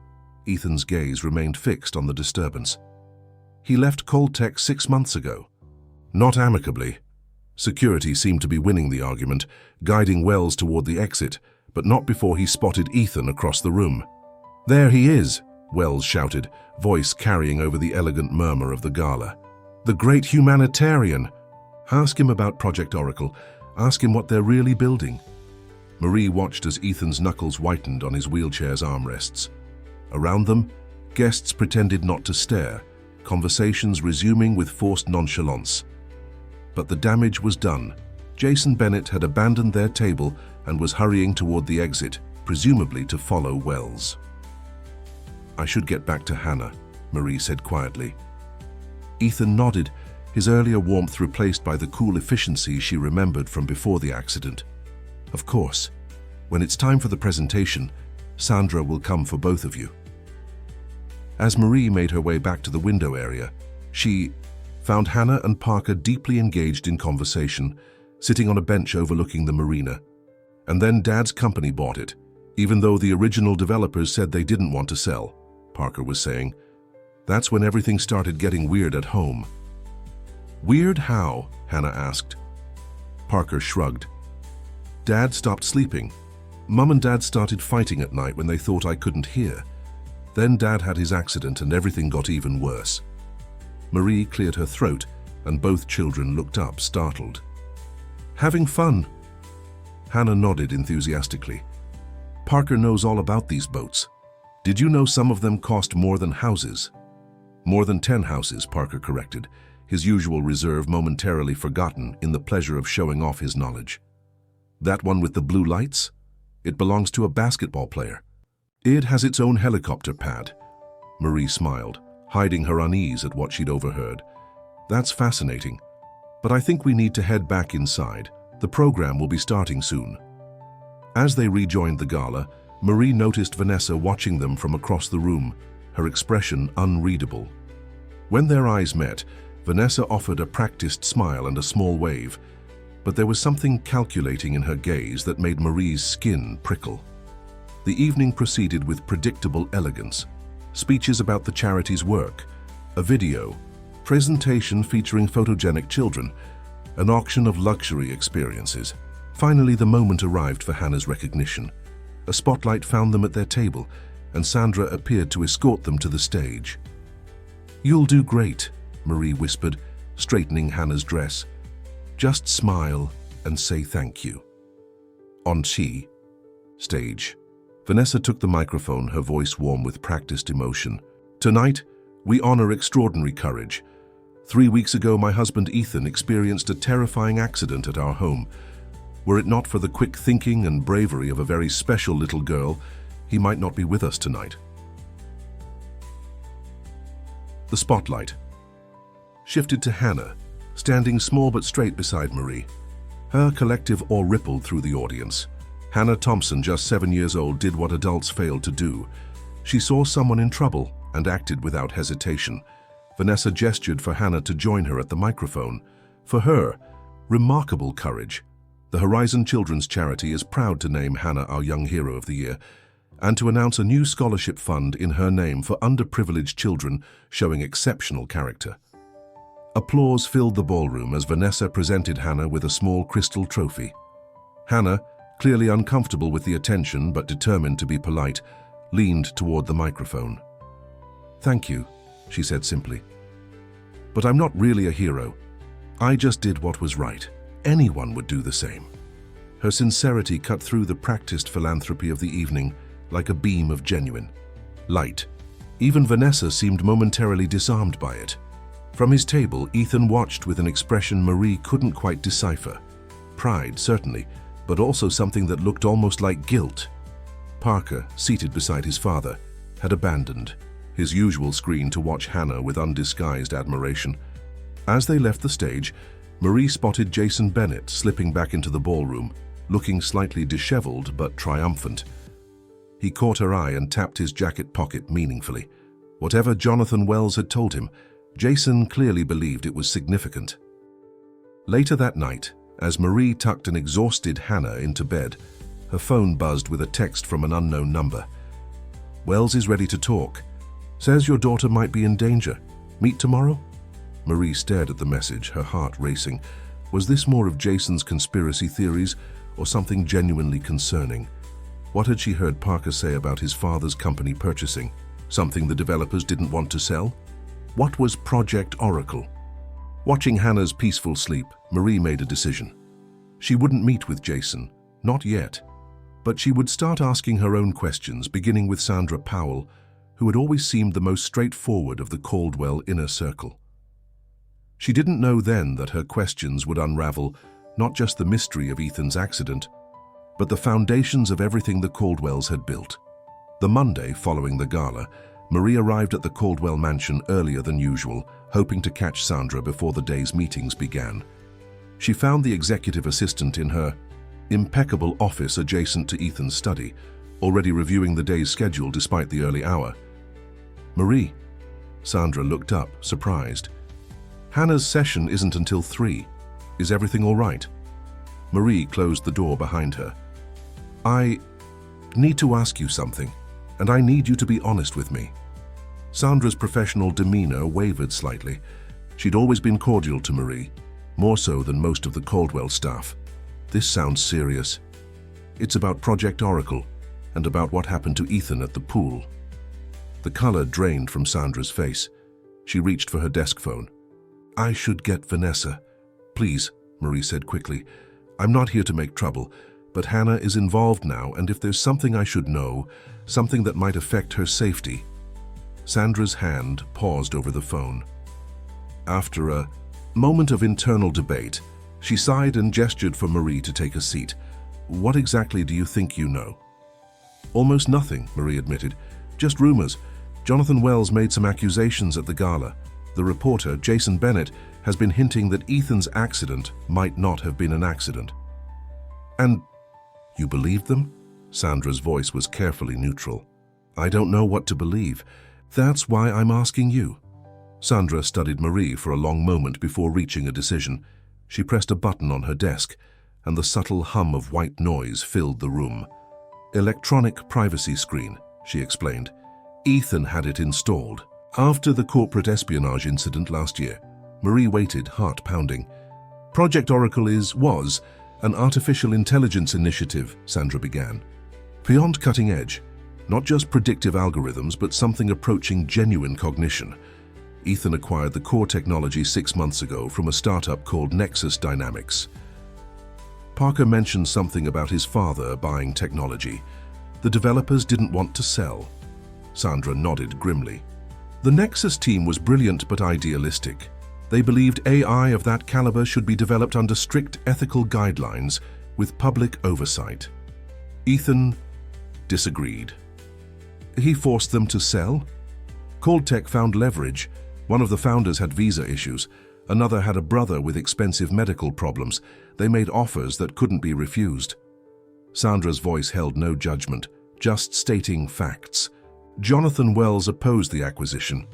Ethan's gaze remained fixed on the disturbance. He left Coldtech 6 months ago. Not amicably. Security seemed to be winning the argument, guiding Wells toward the exit, but not before he spotted Ethan across the room. There he is, Wells shouted, voice carrying over the elegant murmur of the gala. The great humanitarian. Ask him about Project Oracle. Ask him what they're really building. Marie watched as Ethan's knuckles whitened on his wheelchair's armrests. Around them, guests pretended not to stare, conversations resuming with forced nonchalance. But the damage was done. Jason Bennett had abandoned their table and was hurrying toward the exit, presumably to follow Wells. I should get back to Hannah, Marie said quietly. Ethan nodded, his earlier warmth replaced by the cool efficiency she remembered from before the accident. Of course, when it's time for the presentation, Sandra will come for both of you. As Marie made her way back to the window area, she found Hannah and Parker deeply engaged in conversation, sitting on a bench overlooking the marina. And then Dad's company bought it, even though the original developers said they didn't want to sell, Parker was saying. That's when everything started getting weird at home. Weird how? Hannah asked. Parker shrugged. Dad stopped sleeping. Mum and Dad started fighting at night when they thought I couldn't hear. Then Dad had his accident and everything got even worse. Marie cleared her throat and both children looked up, startled. Having fun? Hannah nodded enthusiastically. Parker knows all about these boats. Did you know some of them cost more than houses? More than 10 houses, Parker corrected, his usual reserve momentarily forgotten in the pleasure of showing off his knowledge. That one with the blue lights? It belongs to a basketball player. It has its own helicopter pad. Marie smiled, hiding her unease at what she'd overheard. That's fascinating, but I think we need to head back inside. The program will be starting soon. As they rejoined the gala, Marie noticed Vanessa watching them from across the room, her expression unreadable. When their eyes met, Vanessa offered a practiced smile and a small wave, but there was something calculating in her gaze that made Marie's skin prickle. The evening proceeded with predictable elegance. Speeches about the charity's work, a video, presentation featuring photogenic children, an auction of luxury experiences. Finally, the moment arrived for Hannah's recognition. A spotlight found them at their table, and Sandra appeared to escort them to the stage. "You'll do great," Marie whispered, straightening Hannah's dress. "Just smile and say thank you." On stage, Vanessa took the microphone, her voice warm with practiced emotion. "Tonight, we honor extraordinary courage. 3 weeks ago, my husband Ethan experienced a terrifying accident at our home. Were it not for the quick thinking and bravery of a very special little girl, he might not be with us tonight." The spotlight shifted to Hannah, standing small but straight beside Marie. Her collective awe rippled through the audience. Hannah Thompson, just 7 years old, did what adults failed to do. She saw someone in trouble and acted without hesitation. Vanessa gestured for Hannah to join her at the microphone. For her, remarkable courage. The Horizon Children's Charity is proud to name Hannah our Young Hero of the Year and to announce a new scholarship fund in her name for underprivileged children showing exceptional character. Applause filled the ballroom as Vanessa presented Hannah with a small crystal trophy. Hannah, clearly uncomfortable with the attention but determined to be polite, leaned toward the microphone. "Thank you," she said simply. "But I'm not really a hero. I just did what was right. Anyone would do the same." Her sincerity cut through the practiced philanthropy of the evening like a beam of genuine light. Even Vanessa seemed momentarily disarmed by it. From his table, Ethan watched with an expression Marie couldn't quite decipher. Pride, certainly, but also something that looked almost like guilt. Parker, seated beside his father, had abandoned his usual screen to watch Hannah with undisguised admiration. As they left the stage, Marie spotted Jason Bennett slipping back into the ballroom, looking slightly disheveled but triumphant. He caught her eye and tapped his jacket pocket meaningfully. Whatever Jonathan Wells had told him, Jason clearly believed it was significant. Later that night, as Marie tucked an exhausted Hannah into bed, her phone buzzed with a text from an unknown number. "Wells is ready to talk. Says your daughter might be in danger. Meet tomorrow?" Marie stared at the message, her heart racing. Was this more of Jason's conspiracy theories or something genuinely concerning? What had she heard Parker say about his father's company purchasing? Something the developers didn't want to sell? What was Project Oracle? Watching Hannah's peaceful sleep, Marie made a decision. She wouldn't meet with Jason, not yet. But she would start asking her own questions, beginning with Sandra Powell, who had always seemed the most straightforward of the Caldwell inner circle. She didn't know then that her questions would unravel not just the mystery of Ethan's accident, but the foundations of everything the Caldwells had built. The Monday following the gala, Marie arrived at the Caldwell mansion earlier than usual, hoping to catch Sandra before the day's meetings began. She found the executive assistant in her impeccable office adjacent to Ethan's study, already reviewing the day's schedule despite the early hour. "Marie," Sandra looked up, surprised. "Hannah's session isn't until 3. Is everything all right?" Marie closed the door behind her. "I need to ask you something, and I need you to be honest with me." Sandra's professional demeanor wavered slightly. She'd always been cordial to Marie, more so than most of the Caldwell staff. "This sounds serious. It's about Project Oracle and about what happened to Ethan at the pool." The color drained from Sandra's face. She reached for her desk phone. "I should get Vanessa. Please," Marie said quickly. "I'm not here to make trouble, But Hannah is involved now, and if there's something I should know, something that might affect her safety. Sandra's hand paused over the phone. After a moment of internal debate, she sighed and gestured for Marie to take a seat. What exactly do you think you know? Almost nothing, Marie admitted. Just rumors. Jonathan Wells made some accusations at the gala. The reporter, Jason Bennett, has been hinting that Ethan's accident might not have been an accident. And you believed them? Sandra's voice was carefully neutral. I don't know what to believe. That's why I'm asking you. Sandra studied Marie for a long moment before reaching a decision. She pressed a button on her desk, and the subtle hum of white noise filled the room. Electronic privacy screen, she explained. Ethan had it installed. After the corporate espionage incident last year, Marie waited, heart pounding. Project Oracle was an artificial intelligence initiative, Sandra began. Beyond cutting edge, not just predictive algorithms, but something approaching genuine cognition. Ethan acquired the core technology 6 months ago from a startup called Nexus Dynamics. Parker mentioned something about his father buying technology. The developers didn't want to sell. Sandra nodded grimly. The Nexus team was brilliant but idealistic. They believed AI of that caliber should be developed under strict ethical guidelines with public oversight. Ethan disagreed. He forced them to sell? Coldtech found leverage. One of the founders had visa issues. Another had a brother with expensive medical problems. They made offers that couldn't be refused. Sandra's voice held no judgment, just stating facts. Jonathan Wells opposed the acquisition.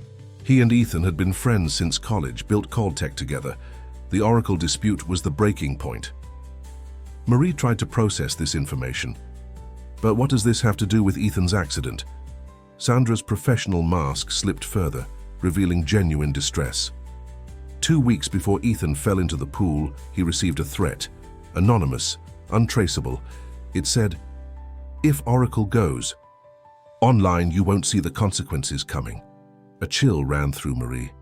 He and Ethan had been friends since college, built Coldtech together. The Oracle dispute was the breaking point. Marie tried to process this information. But what does this have to do with Ethan's accident? Sandra's professional mask slipped further, revealing genuine distress. 2 weeks before Ethan fell into the pool, he received a threat. Anonymous, untraceable. It said, "If Oracle goes online, you won't see the consequences coming." A chill ran through Marie.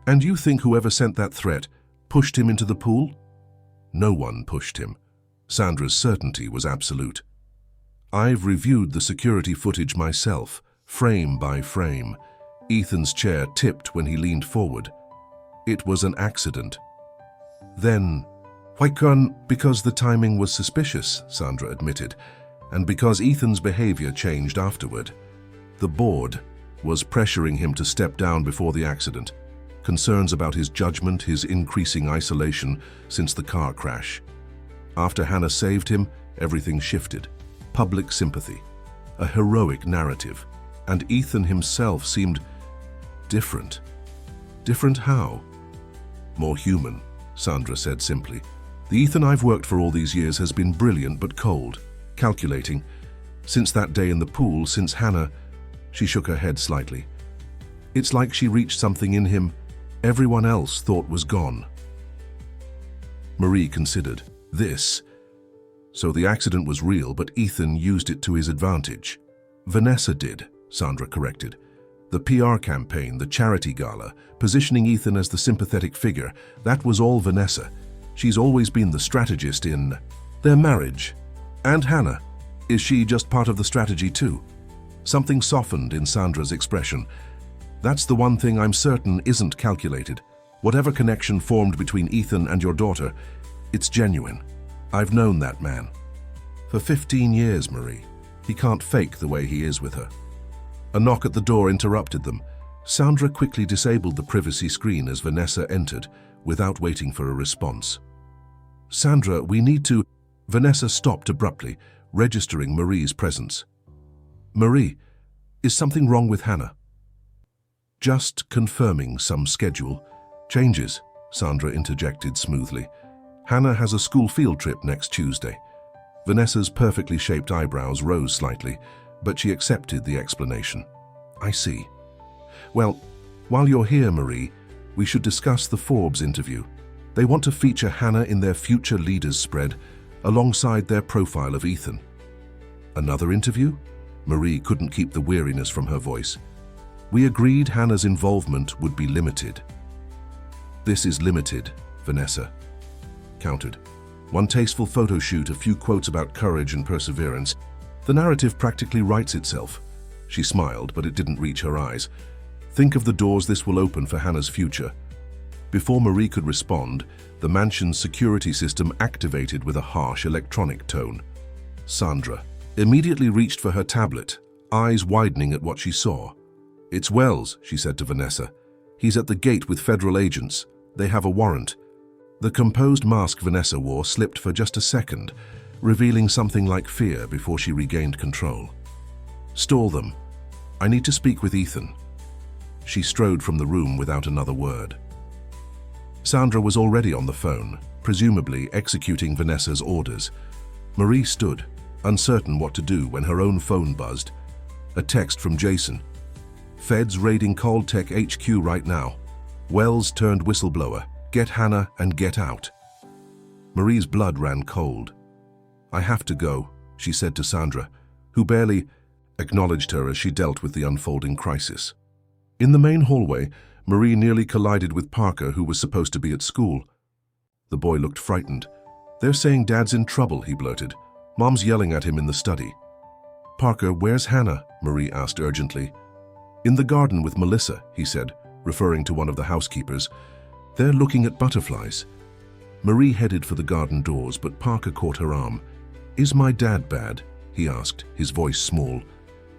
And you think whoever sent that threat pushed him into the pool? No one pushed him. Sandra's certainty was absolute. I've reviewed the security footage myself, frame by frame. Ethan's chair tipped when he leaned forward. It was an accident. Then, because the timing was suspicious, Sandra admitted, and because Ethan's behavior changed afterward. The board was pressuring him to step down before the accident. Concerns about his judgment, his increasing isolation since the car crash. After Hannah saved him, everything shifted. Public sympathy, a heroic narrative, and Ethan himself seemed different. Different how? More human, Sandra said simply. The Ethan I've worked for all these years has been brilliant but cold, calculating. Since that day in the pool, since Hannah, she shook her head slightly. It's like she reached something in him everyone else thought was gone. Marie considered. So the accident was real, but Ethan used it to his advantage. Vanessa did, Sandra corrected. The PR campaign, the charity gala, positioning Ethan as the sympathetic figure, that was all Vanessa. She's always been the strategist in their marriage. And Hannah, is she just part of the strategy too? Something softened in Sandra's expression. That's the one thing I'm certain isn't calculated. Whatever connection formed between Ethan and your daughter, it's genuine. I've known that man. For 15 years, Marie. He can't fake the way he is with her. A knock at the door interrupted them. Sandra quickly disabled the privacy screen as Vanessa entered, without waiting for a response. Sandra, we need to... Vanessa stopped abruptly, registering Marie's presence. Marie, is something wrong with Hannah? Just confirming some schedule. Changes, Sandra interjected smoothly. Hannah has a school field trip next Tuesday. Vanessa's perfectly shaped eyebrows rose slightly, but she accepted the explanation. I see. Well, while you're here, Marie, we should discuss the Forbes interview. They want to feature Hannah in their Future Leaders spread, alongside their profile of Ethan. Another interview? Marie couldn't keep the weariness from her voice. We agreed Hannah's involvement would be limited. This is limited, Vanessa countered. One tasteful photo shoot, a few quotes about courage and perseverance. The narrative practically writes itself. She smiled, but it didn't reach her eyes. Think of the doors this will open for Hannah's future. Before Marie could respond, the mansion's security system activated with a harsh electronic tone. Sandra immediately reached for her tablet, eyes widening at what she saw. "It's Wells," she said to Vanessa. "He's at the gate with federal agents. They have a warrant." The composed mask Vanessa wore slipped for just a second, revealing something like fear before she regained control. "Stall them. I need to speak with Ethan." She strode from the room without another word. Sandra was already on the phone, presumably executing Vanessa's orders. Marie stood, uncertain what to do when her own phone buzzed. A text from Jason. "Feds raiding Coldtech HQ right now. Wells turned whistleblower. Get Hannah and get out." Marie's blood ran cold. "I have to go," she said to Sandra, who barely acknowledged her as she dealt with the unfolding crisis. In the main hallway, Marie nearly collided with Parker, who was supposed to be at school. The boy looked frightened. "They're saying Dad's in trouble," he blurted. "Mom's yelling at him in the study." "Parker, where's Hannah?" Marie asked urgently. "In the garden with Melissa," he said, referring to one of the housekeepers. "They're looking at butterflies." Marie headed for the garden doors, but Parker caught her arm. "Is my dad bad?" he asked, his voice small.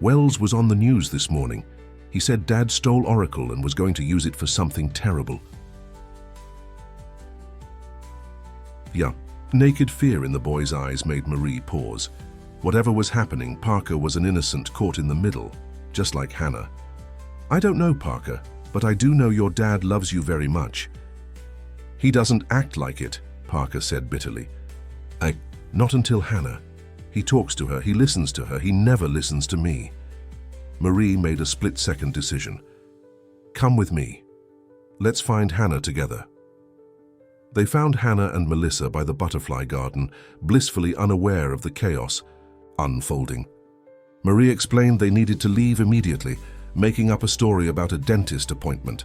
"Wells was on the news this morning. He said Dad stole Oracle and was going to use it for something terrible." Yeah. Naked fear in the boy's eyes made Marie pause. Whatever was happening, Parker was an innocent caught in the middle, just like Hannah. "I don't know, Parker, but I do know your dad loves you very much." "He doesn't act like it," Parker said bitterly. Not until Hannah. He talks to her, he listens to her, he never listens to me." Marie made a split-second decision. "Come with me. Let's find Hannah together." They found Hannah and Melissa by the butterfly garden, blissfully unaware of the chaos unfolding. Marie explained they needed to leave immediately, making up a story about a dentist appointment.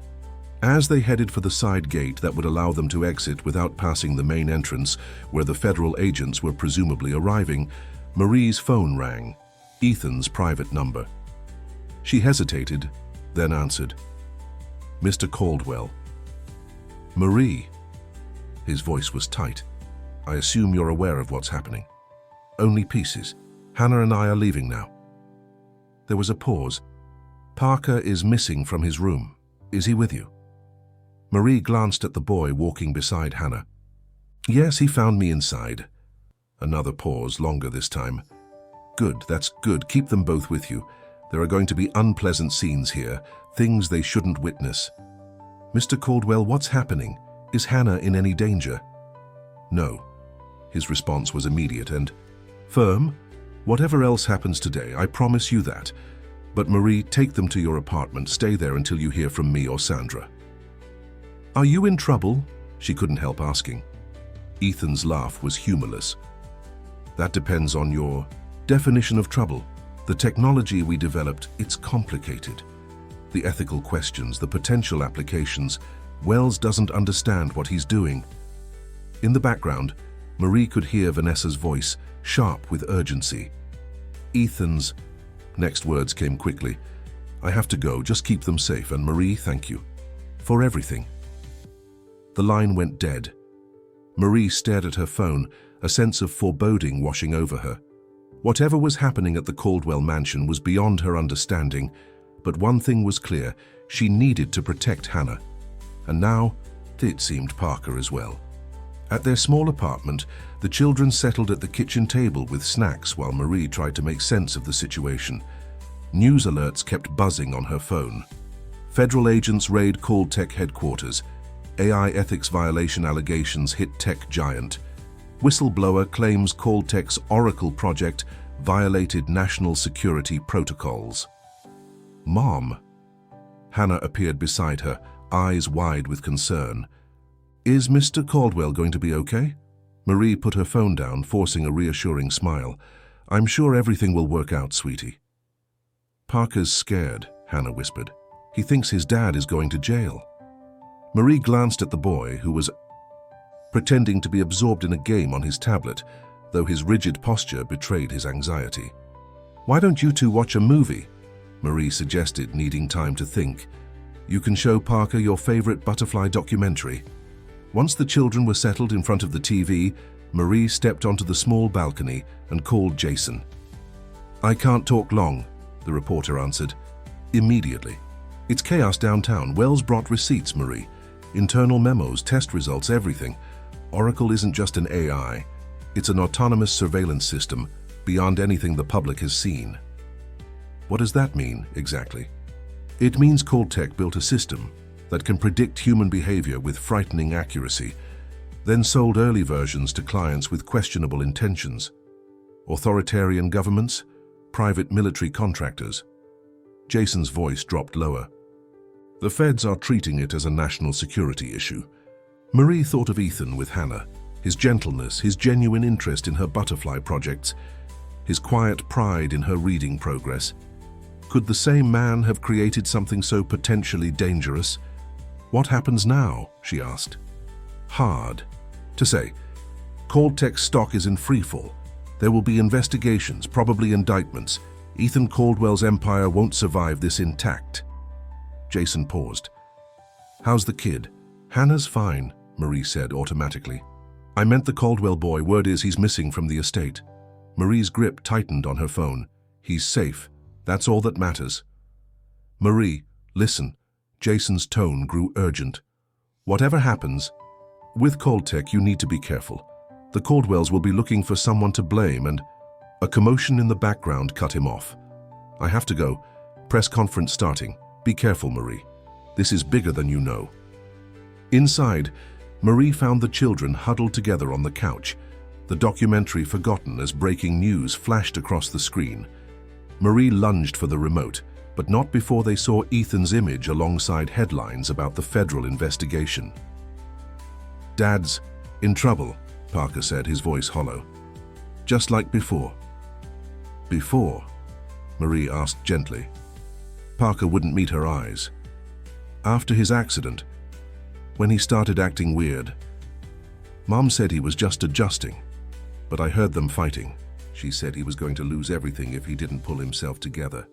As they headed for the side gate that would allow them to exit without passing the main entrance, where the federal agents were presumably arriving, Marie's phone rang, Ethan's private number. She hesitated, then answered. "Mr. Caldwell." "Marie." His voice was tight. "I assume you're aware of what's happening." "Only pieces. Hannah and I are leaving now." There was a pause. "Parker is missing from his room. Is he with you?" Marie glanced at the boy walking beside Hannah. "Yes, he found me inside." Another pause, longer this time. "Good, that's good. Keep them both with you. There are going to be unpleasant scenes here, things they shouldn't witness." "Mr. Caldwell, what's happening? Is Hannah in any danger?" "No." His response was immediate and firm. "Whatever else happens today, I promise you that. But Marie, take them to your apartment. Stay there until you hear from me or Sandra." "Are you in trouble?" She couldn't help asking. Ethan's laugh was humorless. "That depends on your definition of trouble. The technology we developed, it's complicated. The ethical questions, the potential applications, Wells doesn't understand what he's doing." In the background, Marie could hear Vanessa's voice, sharp with urgency. "Ethan's..." Next words came quickly. "I have to go, just keep them safe, and Marie, thank you. For everything." The line went dead. Marie stared at her phone, a sense of foreboding washing over her. Whatever was happening at the Caldwell mansion was beyond her understanding, but one thing was clear, she needed to protect Hannah. And now, it seemed Parker as well. At their small apartment, the children settled at the kitchen table with snacks while Marie tried to make sense of the situation. News alerts kept buzzing on her phone. Federal agents raid Coldtech headquarters. AI ethics violation allegations hit tech giant. Whistleblower claims Coldtech's Oracle project violated national security protocols. "Mom." Hannah appeared beside her, eyes wide with concern. "Is Mr. Caldwell going to be okay?" Marie put her phone down, forcing a reassuring smile. "I'm sure everything will work out, sweetie." "Parker's scared," Hannah whispered. "He thinks his dad is going to jail." Marie glanced at the boy, who was pretending to be absorbed in a game on his tablet, though his rigid posture betrayed his anxiety. "Why don't you two watch a movie?" Marie suggested, needing time to think. "You can show Parker your favorite butterfly documentary." Once the children were settled in front of the TV, Marie stepped onto the small balcony and called Jason. "I can't talk long," the reporter answered. "Immediately. It's chaos downtown. Wells brought receipts, Marie. Internal memos, test results, everything. Oracle isn't just an AI. It's an autonomous surveillance system beyond anything the public has seen." "What does that mean, exactly?" "It means Coldtech built a system that can predict human behavior with frightening accuracy, then sold early versions to clients with questionable intentions. Authoritarian governments, private military contractors." Jason's voice dropped lower. "The feds are treating it as a national security issue." Marie thought of Ethan with Hannah, his gentleness, his genuine interest in her butterfly projects, his quiet pride in her reading progress. Could the same man have created something so potentially dangerous? "What happens now?" she asked. "Hard to say. Coldtech stock is in freefall. There will be investigations, probably indictments. Ethan Caldwell's empire won't survive this intact." Jason paused. "How's the kid?" "Hannah's fine," Marie said automatically. "I meant the Caldwell boy. Word is he's missing from the estate." Marie's grip tightened on her phone. "He's safe. That's all that matters." "Marie, listen." Jason's tone grew urgent. "Whatever happens, with Coldtech you need to be careful. The Caldwells will be looking for someone to blame and—" A commotion in the background cut him off. "I have to go. Press conference starting. Be careful, Marie. This is bigger than you know." Inside, Marie found the children huddled together on the couch, the documentary forgotten as breaking news flashed across the screen. Marie lunged for the remote, but not before they saw Ethan's image alongside headlines about the federal investigation. "Dad's in trouble," Parker said, his voice hollow. "Just like before." "Before?" Marie asked gently. Parker wouldn't meet her eyes. "After his accident, when he started acting weird. Mom said he was just adjusting, but I heard them fighting. She said he was going to lose everything if he didn't pull himself together."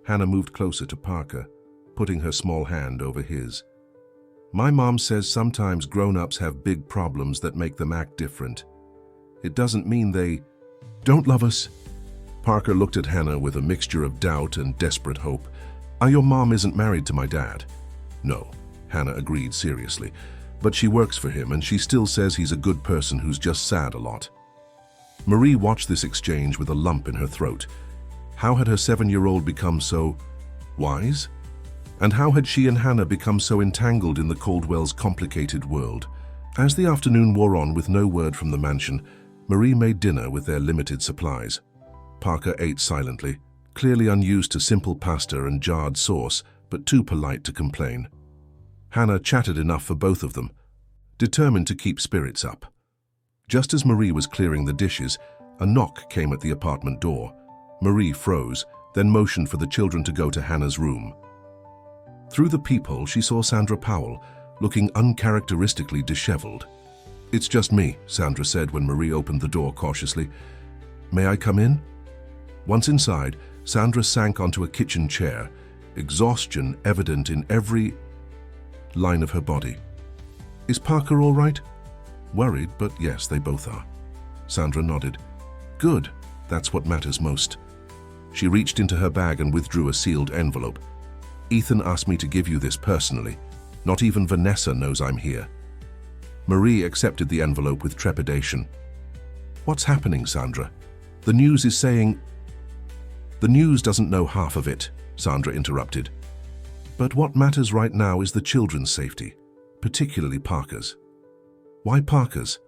Hannah moved closer to Parker, putting her small hand over his. "My mom says sometimes grown-ups have big problems that make them act different. It doesn't mean they don't love us." Parker looked at Hannah with a mixture of doubt and desperate hope. "Your mom isn't married to my dad." "No," Hannah agreed seriously. "But she works for him and she still says he's a good person who's just sad a lot." Marie watched this exchange with a lump in her throat. How had her 7-year-old become so wise? And how had she and Hannah become so entangled in the Caldwell's complicated world? As the afternoon wore on with no word from the mansion, Marie made dinner with their limited supplies. Parker ate silently, clearly unused to simple pasta and jarred sauce, but too polite to complain. Hannah chatted enough for both of them, determined to keep spirits up. Just as Marie was clearing the dishes, a knock came at the apartment door. Marie froze, then motioned for the children to go to Hannah's room. Through the peephole, she saw Sandra Powell, looking uncharacteristically disheveled. "It's just me," Sandra said when Marie opened the door cautiously. "May I come in?" Once inside, Sandra sank onto a kitchen chair, exhaustion evident in every line of her body. "Is Parker all right?" "Worried, but yes, they both are." Sandra nodded. "Good, that's what matters most." She reached into her bag and withdrew a sealed envelope. "Ethan asked me to give you this personally. Not even Vanessa knows I'm here." Marie accepted the envelope with trepidation. "What's happening, Sandra? The news is saying—" "The news doesn't know half of it," Sandra interrupted. "But what matters right now is the children's safety, particularly Parker's." "Why Parker's?"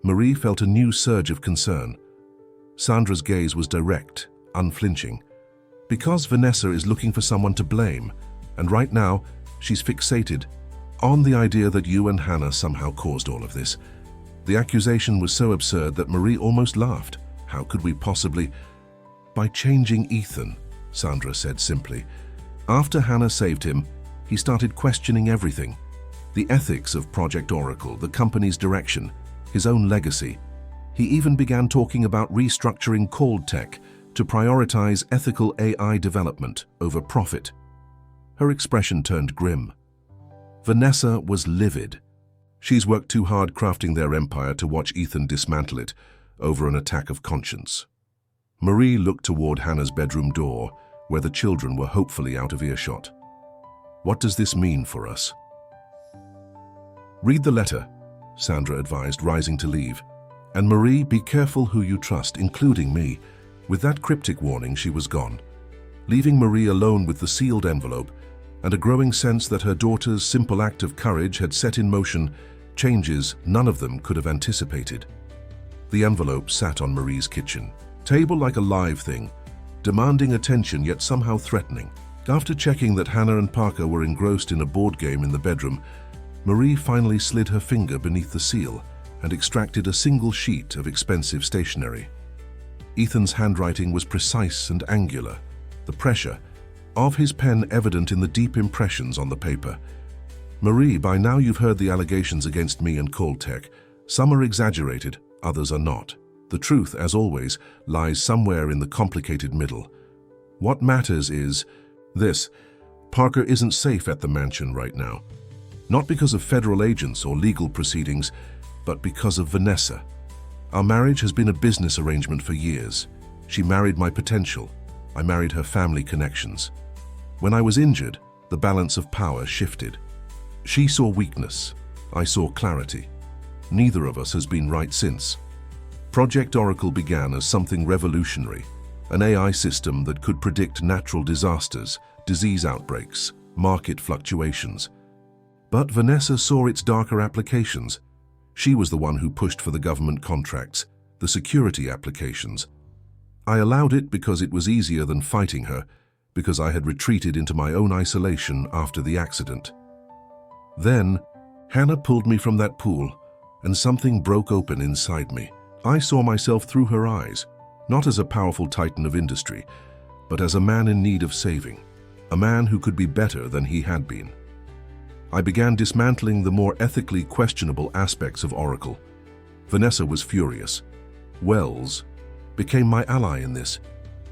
Marie felt a new surge of concern. Sandra's gaze was direct, unflinching. "Because Vanessa is looking for someone to blame, and right now she's fixated on the idea that you and Hannah somehow caused all of this." The accusation was so absurd that Marie almost laughed. "How could we possibly—" "By changing Ethan," Sandra said simply. "After Hannah saved him, he started questioning everything. The ethics of Project Oracle, the company's direction, his own legacy. He even began talking about restructuring Tech to prioritize ethical AI development over profit. Her expression turned grim. Vanessa was livid. She's worked too hard crafting their empire to watch Ethan dismantle it over an attack of conscience. Marie looked toward Hannah's bedroom door, where the children were hopefully out of earshot. What does this mean for us? Read the letter, Sandra advised, rising to leave. And Marie, be careful who you trust, including me. With that cryptic warning, she was gone, leaving Marie alone with the sealed envelope and a growing sense that her daughter's simple act of courage had set in motion changes none of them could have anticipated. The envelope sat on Marie's kitchen table like a live thing, demanding attention yet somehow threatening. After checking that Hannah and Parker were engrossed in a board game in the bedroom, Marie finally slid her finger beneath the seal and extracted a single sheet of expensive stationery. Ethan's handwriting was precise and angular, the pressure of his pen evident in the deep impressions on the paper. Marie, by now you've heard the allegations against me and Tech. Some are exaggerated, others are not. The truth, as always, lies somewhere in the complicated middle. What matters is this: Parker isn't safe at the mansion right now. Not because of federal agents or legal proceedings, but because of Vanessa. Our marriage has been a business arrangement for years. She married my potential. I married her family connections. When I was injured, the balance of power shifted. She saw weakness. I saw clarity. Neither of us has been right since. Project Oracle began as something revolutionary, an AI system that could predict natural disasters, disease outbreaks, market fluctuations. But Vanessa saw its darker applications. She was the one who pushed for the government contracts, the security applications. I allowed it because it was easier than fighting her, because I had retreated into my own isolation after the accident. Then, Hannah pulled me from that pool, and something broke open inside me. I saw myself through her eyes, not as a powerful titan of industry, but as a man in need of saving, a man who could be better than he had been. I began dismantling the more ethically questionable aspects of Oracle. Vanessa was furious. Wells became my ally in this,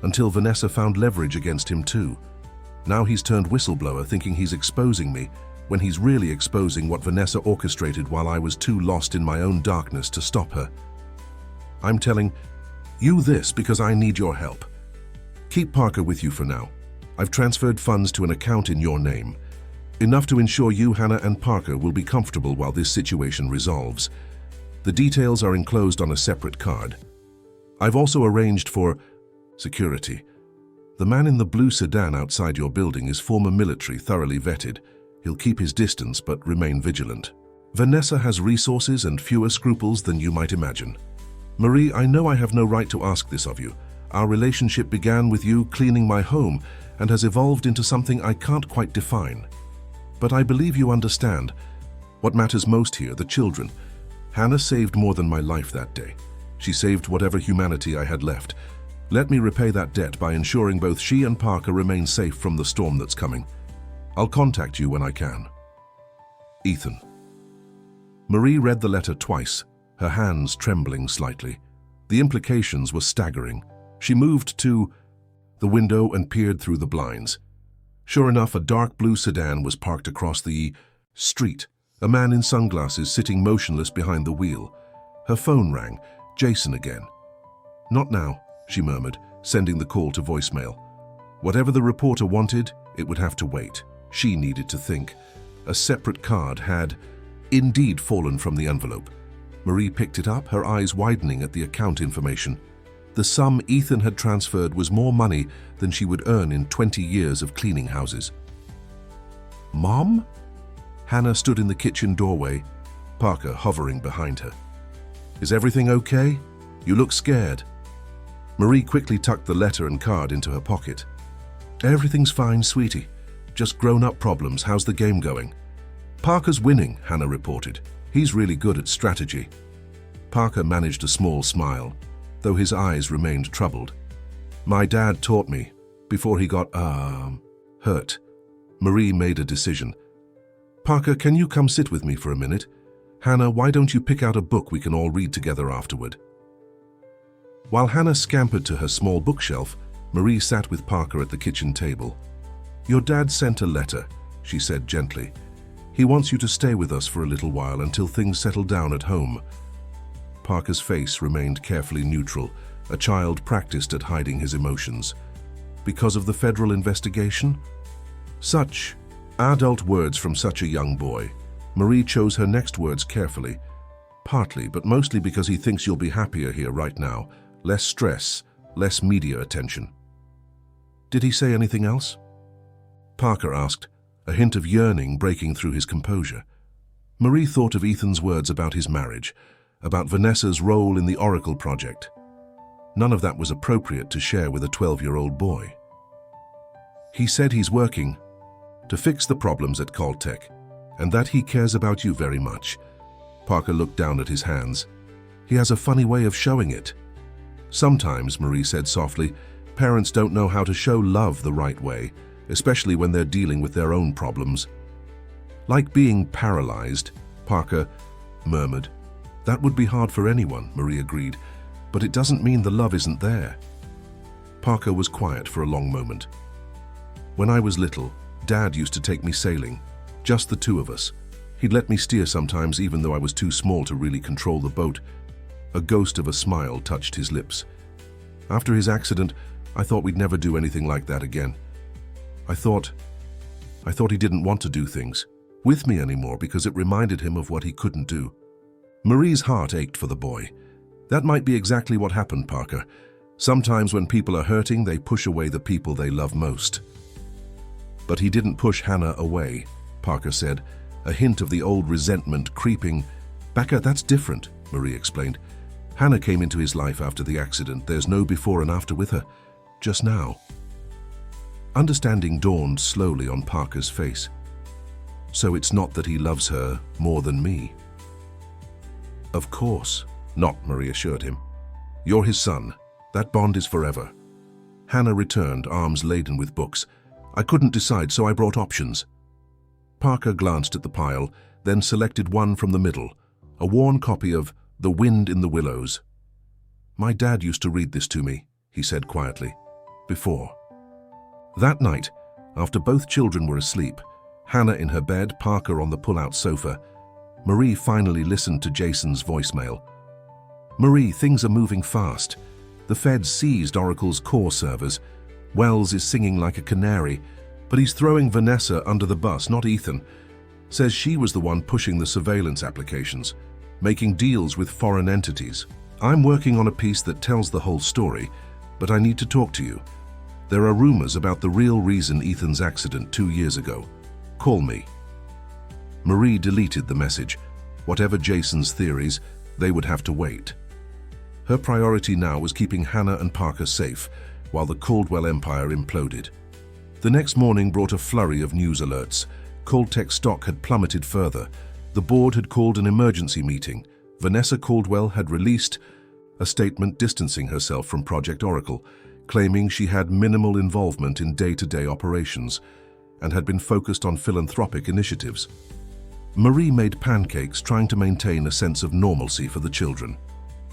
until Vanessa found leverage against him too. Now he's turned whistleblower, thinking he's exposing me, when he's really exposing what Vanessa orchestrated while I was too lost in my own darkness to stop her. I'm telling you this because I need your help. Keep Parker with you for now. I've transferred funds to an account in your name. Enough to ensure you, Hannah, and Parker will be comfortable while this situation resolves. The details are enclosed on a separate card. I've also arranged for security. The man in the blue sedan outside your building is former military, thoroughly vetted. He'll keep his distance but remain vigilant. Vanessa has resources and fewer scruples than you might imagine. Marie, I know I have no right to ask this of you. Our relationship began with you cleaning my home and has evolved into something I can't quite define. But I believe you understand. What matters most here, the children. Hannah saved more than my life that day. She saved whatever humanity I had left. Let me repay that debt by ensuring both she and Parker remain safe from the storm that's coming. I'll contact you when I can. Ethan. Marie read the letter twice, her hands trembling slightly. The implications were staggering. She moved to the window and peered through the blinds. Sure enough, a dark blue sedan was parked across the street, a man in sunglasses sitting motionless behind the wheel. Her phone rang. Jason again. Not now, she murmured, sending the call to voicemail. Whatever the reporter wanted, it would have to wait. She needed to think. A separate card had indeed fallen from the envelope. Marie picked it up, her eyes widening at the account information. The sum Ethan had transferred was more money than she would earn in 20 years of cleaning houses. Mom? Hannah stood in the kitchen doorway, Parker hovering behind her. Is everything okay? You look scared. Marie quickly tucked the letter and card into her pocket. Everything's fine, sweetie. Just grown-up problems. How's the game going? Parker's winning, Hannah reported. He's really good at strategy. Parker managed a small smile, though his eyes remained troubled. My dad taught me, before he got, hurt. Marie made a decision. Parker, can you come sit with me for a minute? Hannah, why don't you pick out a book we can all read together afterward? While Hannah scampered to her small bookshelf, Marie sat with Parker at the kitchen table. Your dad sent a letter, she said gently. He wants you to stay with us for a little while until things settle down at home. Parker's face remained carefully neutral, a child practiced at hiding his emotions. Because of the federal investigation? Such adult words from such a young boy. Marie chose her next words carefully, partly but mostly because he thinks you'll be happier here right now. Less stress, less media attention. Did he say anything else? Parker asked, a hint of yearning breaking through his composure. Marie thought of Ethan's words about his marriage, about Vanessa's role in the Oracle project. None of that was appropriate to share with a 12-year-old boy. He said he's working to fix the problems at Caltech, and that he cares about you very much. Parker looked down at his hands. He has a funny way of showing it. Sometimes, Marie said softly, parents don't know how to show love the right way, especially when they're dealing with their own problems. Like being paralyzed, Parker murmured. That would be hard for anyone, Marie agreed, but it doesn't mean the love isn't there. Parker was quiet for a long moment. When I was little, Dad used to take me sailing, just the two of us. He'd let me steer sometimes even though I was too small to really control the boat. A ghost of a smile touched his lips. After his accident, I thought we'd never do anything like that again. I thought he didn't want to do things with me anymore because it reminded him of what he couldn't do. Marie's heart ached for the boy. That might be exactly what happened, Parker. Sometimes when people are hurting, they push away the people they love most. But he didn't push Hannah away, Parker said, a hint of the old resentment creeping. Becca, that's different, Marie explained. Hannah came into his life after the accident. There's no before and after with her. Just now. Understanding dawned slowly on Parker's face. So it's not that he loves her more than me. Of course not, Marie assured him. You're his son. That bond is forever. Hannah returned, arms laden with books. I couldn't decide, so I brought options. Parker glanced at the pile, then selected one from the middle, a worn copy of The Wind in the Willows. My dad used to read this to me, he said quietly, before. That night, after both children were asleep, Hannah in her bed, Parker on the pull-out sofa, Marie finally listened to Jason's voicemail. Marie, things are moving fast. The Feds seized Oracle's core servers. Wells is singing like a canary, but he's throwing Vanessa under the bus, not Ethan. Says she was the one pushing the surveillance applications, making deals with foreign entities. I'm working on a piece that tells the whole story, but I need to talk to you. There are rumors about the real reason Ethan's accident 2 years ago. Call me. Marie deleted the message. Whatever Jason's theories, they would have to wait. Her priority now was keeping Hannah and Parker safe, while the Caldwell empire imploded. The next morning brought a flurry of news alerts. Caltech stock had plummeted further. The board had called an emergency meeting. Vanessa Caldwell had released a statement distancing herself from Project Oracle, claiming she had minimal involvement in day-to-day operations and had been focused on philanthropic initiatives. Marie made pancakes, trying to maintain a sense of normalcy for the children.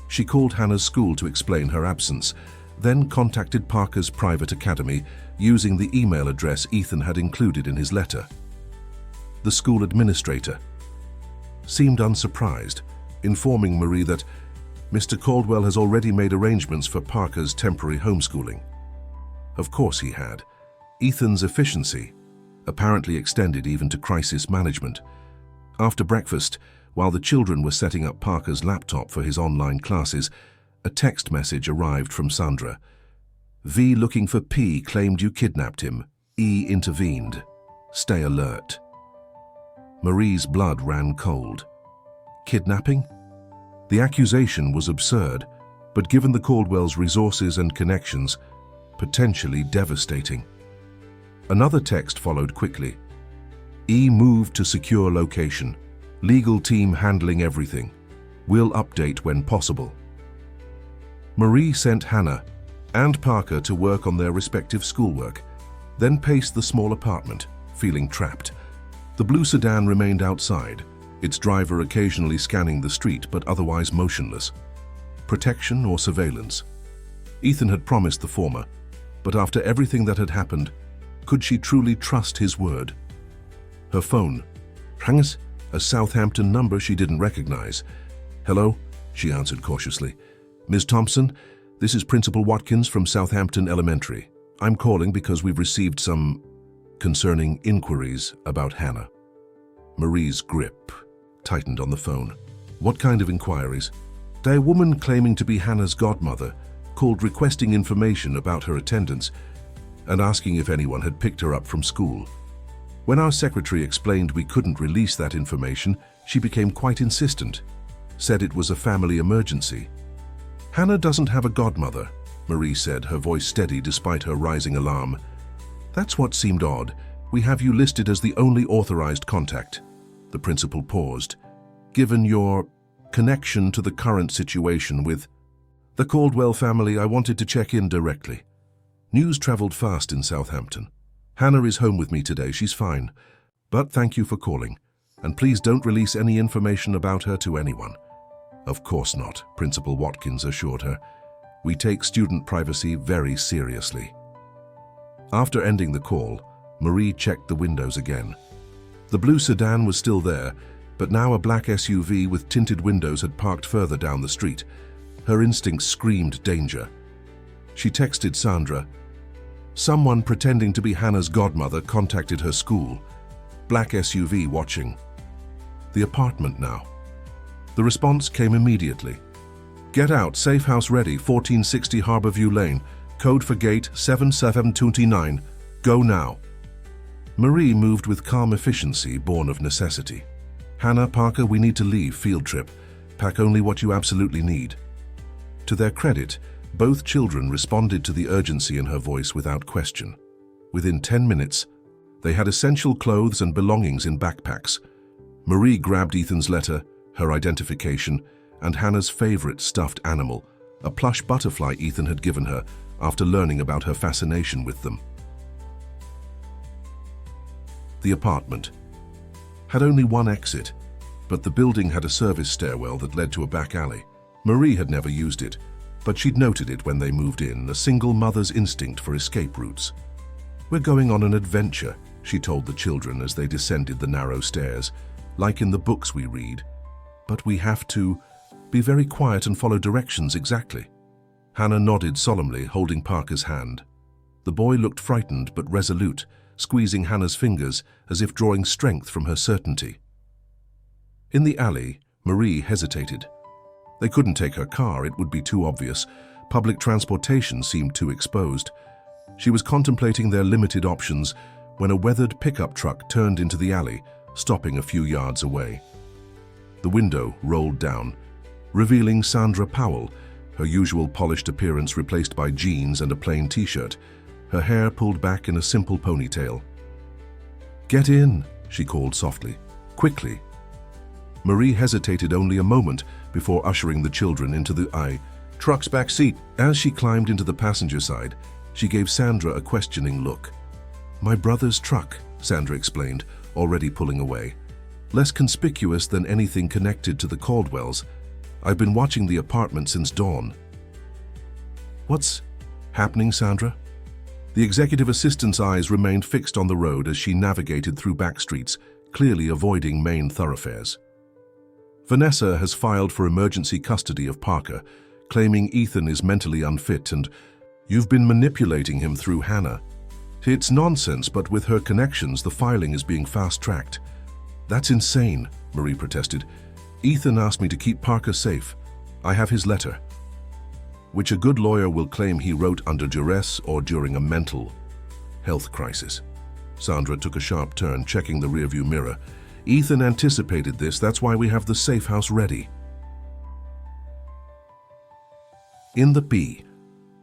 She called Hannah's school to explain her absence, then contacted Parker's private academy using the email address Ethan had included in his letter. The school administrator seemed unsurprised, informing Marie that Mr. Caldwell has already made arrangements for Parker's temporary homeschooling. Of course he had. Ethan's efficiency apparently extended even to crisis management. After breakfast, while the children were setting up Parker's laptop for his online classes, a text message arrived from Sandra. V looking for P claimed you kidnapped him. E intervened. Stay alert. Marie's blood ran cold. Kidnapping? The accusation was absurd, but given the Caldwell's resources and connections, potentially devastating. Another text followed quickly. E moved to secure location. Legal team handling everything. We'll update when possible. Marie sent Hannah and Parker to work on their respective schoolwork, then paced the small apartment, feeling trapped. The blue sedan remained outside, its driver occasionally scanning the street but otherwise motionless. Protection or surveillance? Ethan had promised the former, but after everything that had happened, could she truly trust his word? Her phone rang, a Southampton number she didn't recognize. "Hello," she answered cautiously. "Ms. Thompson, this is Principal Watkins from Southampton Elementary. I'm calling because we've received some concerning inquiries about Hannah." Marie's grip tightened on the phone. "What kind of inquiries?" "A woman claiming to be Hannah's godmother called requesting information about her attendance and asking if anyone had picked her up from school. When our secretary explained we couldn't release that information, she became quite insistent, said it was a family emergency." "Hannah doesn't have a godmother," Marie said, her voice steady despite her rising alarm. "That's what seemed odd. We have you listed as the only authorized contact." The principal paused. "Given your connection to the current situation with the Caldwell family, I wanted to check in directly. News traveled fast in Southampton. Hannah is home with me today, she's fine. But thank you for calling, and please don't release any information about her to anyone." "Of course not," Principal Watkins assured her. "We take student privacy very seriously." After ending the call, Marie checked the windows again. The blue sedan was still there, but now a black SUV with tinted windows had parked further down the street. Her instincts screamed danger. She texted Sandra. "Someone pretending to be Hannah's godmother contacted her school. Black SUV watching. The apartment now." The response came immediately. "Get out, safe house ready, 1460 Harborview Lane. Code for gate 7729. Go now." Marie moved with calm efficiency born of necessity. "Hannah, Parker, we need to leave, field trip. Pack only what you absolutely need." To their credit, both children responded to the urgency in her voice without question. Within 10 minutes, they had essential clothes and belongings in backpacks. Marie grabbed Ethan's letter, her identification, and Hannah's favorite stuffed animal, a plush butterfly Ethan had given her after learning about her fascination with them. The apartment had only one exit, but the building had a service stairwell that led to a back alley. Marie had never used it, but she'd noted it when they moved in, a single mother's instinct for escape routes. "We're going on an adventure," she told the children as they descended the narrow stairs, "like in the books we read. But we have to be very quiet and follow directions exactly." Hannah nodded solemnly, holding Parker's hand. The boy looked frightened but resolute, squeezing Hannah's fingers as if drawing strength from her certainty. In the alley, Marie hesitated. They couldn't take her car, it would be too obvious. Public transportation seemed too exposed. She was contemplating their limited options when a weathered pickup truck turned into the alley, stopping a few yards away. The window rolled down, revealing Sandra Powell, her usual polished appearance replaced by jeans and a plain t-shirt, her hair pulled back in a simple ponytail. "Get in," she called softly. "Quickly." Marie hesitated only a moment before ushering the children into the truck's back seat. As she climbed into the passenger side, she gave Sandra a questioning look. "My brother's truck," Sandra explained, already pulling away. "Less conspicuous than anything connected to the Caldwells. I've been watching the apartment since dawn." "What's happening, Sandra?" The executive assistant's eyes remained fixed on the road as she navigated through back streets, clearly avoiding main thoroughfares. "Vanessa has filed for emergency custody of Parker, claiming Ethan is mentally unfit and you've been manipulating him through Hannah. It's nonsense, but with her connections, the filing is being fast-tracked." "That's insane," Marie protested. "Ethan asked me to keep Parker safe. I have his letter, which a good lawyer will claim he wrote under duress or during a mental health crisis." Sandra took a sharp turn, checking the rearview mirror. "Ethan anticipated this, that's why we have the safe house ready." In the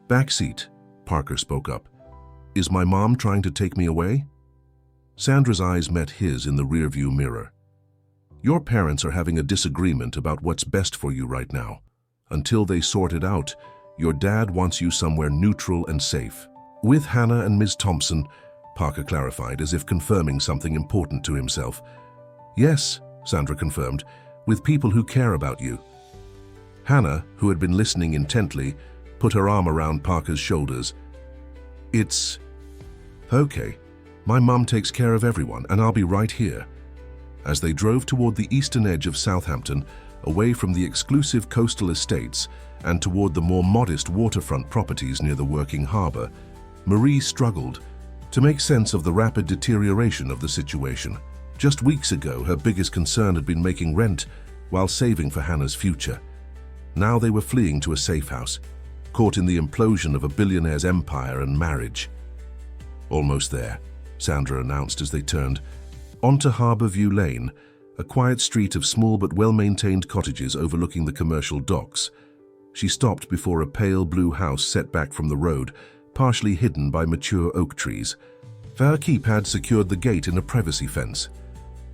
back seat, Parker spoke up. "Is my mom trying to take me away?" Sandra's eyes met his in the rearview mirror. "Your parents are having a disagreement about what's best for you right now. Until they sort it out, your dad wants you somewhere neutral and safe. With Hannah and Ms. Thompson, Parker clarified, as if confirming something important to himself. Yes, Sandra confirmed, with people who care about you. Hannah, who had been listening intently, put her arm around Parker's shoulders. It's okay. My mum takes care of everyone, and I'll be right here. As they drove toward the eastern edge of Southampton, away from the exclusive coastal estates and toward the more modest waterfront properties near the working harbour, Marie struggled to make sense of the rapid deterioration of the situation. Just weeks ago, her biggest concern had been making rent while saving for Hannah's future. Now they were fleeing to a safe house, caught in the implosion of a billionaire's empire and marriage. Almost there, Sandra announced as they turned onto Harbour View Lane, a quiet street of small but well-maintained cottages overlooking the commercial docks. She stopped before a pale blue house set back from the road, partially hidden by mature oak trees. Their keypad secured the gate in a privacy fence.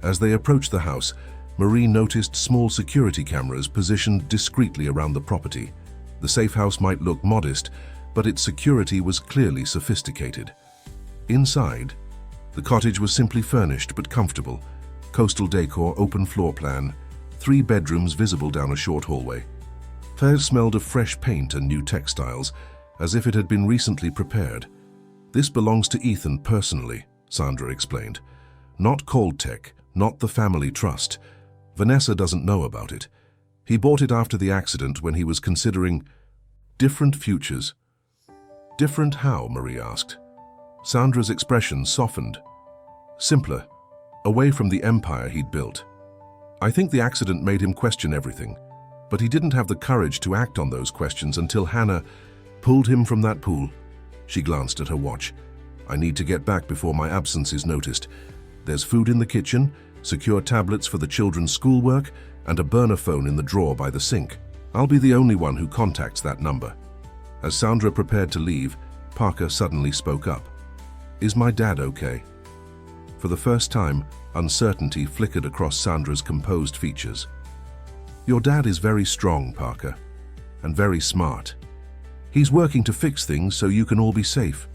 As they approached the house, Marie noticed small security cameras positioned discreetly around the property. The safe house might look modest, but its security was clearly sophisticated. Inside, the cottage was simply furnished but comfortable. Coastal decor, open floor plan, 3 bedrooms visible down a short hallway. It smelled of fresh paint and new textiles, as if it had been recently prepared. This belongs to Ethan personally, Sandra explained. Not Coldtech, not the family trust. Vanessa doesn't know about it. He bought it after the accident when he was considering different futures. Different how? Marie asked. Sandra's expression softened. Simpler, away from the empire he'd built. I think the accident made him question everything, but he didn't have the courage to act on those questions until Hannah pulled him from that pool. She glanced at her watch. I need to get back before my absence is noticed. There's food in the kitchen, secure tablets for the children's schoolwork, and a burner phone in the drawer by the sink. I'll be the only one who contacts that number. As Sandra prepared to leave, Parker suddenly spoke up. Is my dad okay? For the first time, uncertainty flickered across Sandra's composed features. Your dad is very strong, Parker, and very smart. He's working to fix things so you can all be safe.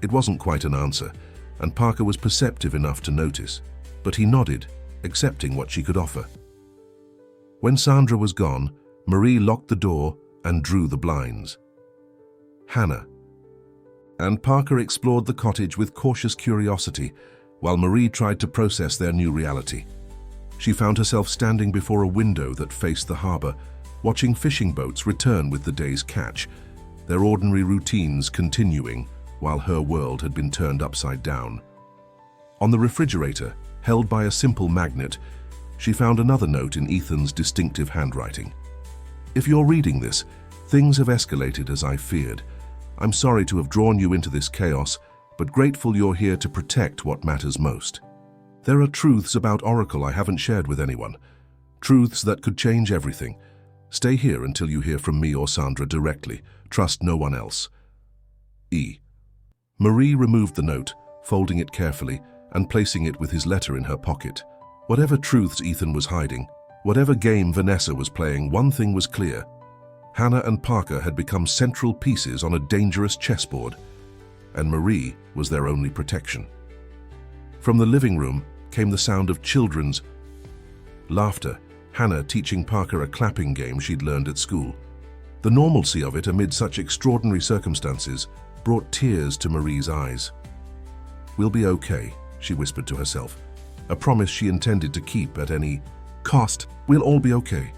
It wasn't quite an answer, and Parker was perceptive enough to notice, but he nodded, accepting what she could offer. When Sandra was gone, Marie locked the door and drew the blinds. Hannah. And Parker explored the cottage with cautious curiosity, while Marie tried to process their new reality. She found herself standing before a window that faced the harbour, watching fishing boats return with the day's catch, their ordinary routines continuing while her world had been turned upside down. On the refrigerator, held by a simple magnet, she found another note in Ethan's distinctive handwriting. If you're reading this, things have escalated as I feared. I'm sorry to have drawn you into this chaos, but grateful you're here to protect what matters most. There are truths about Oracle I haven't shared with anyone. Truths that could change everything. Stay here until you hear from me or Sandra directly. Trust no one else. E. Marie removed the note, folding it carefully and placing it with his letter in her pocket. Whatever truths Ethan was hiding, whatever game Vanessa was playing, one thing was clear. Hannah and Parker had become central pieces on a dangerous chessboard, and Marie was their only protection. From the living room came the sound of children's laughter, Hannah teaching Parker a clapping game she'd learned at school. The normalcy of it amid such extraordinary circumstances brought tears to Marie's eyes. We'll be okay, she whispered to herself, a promise she intended to keep at any cost. We'll all be okay.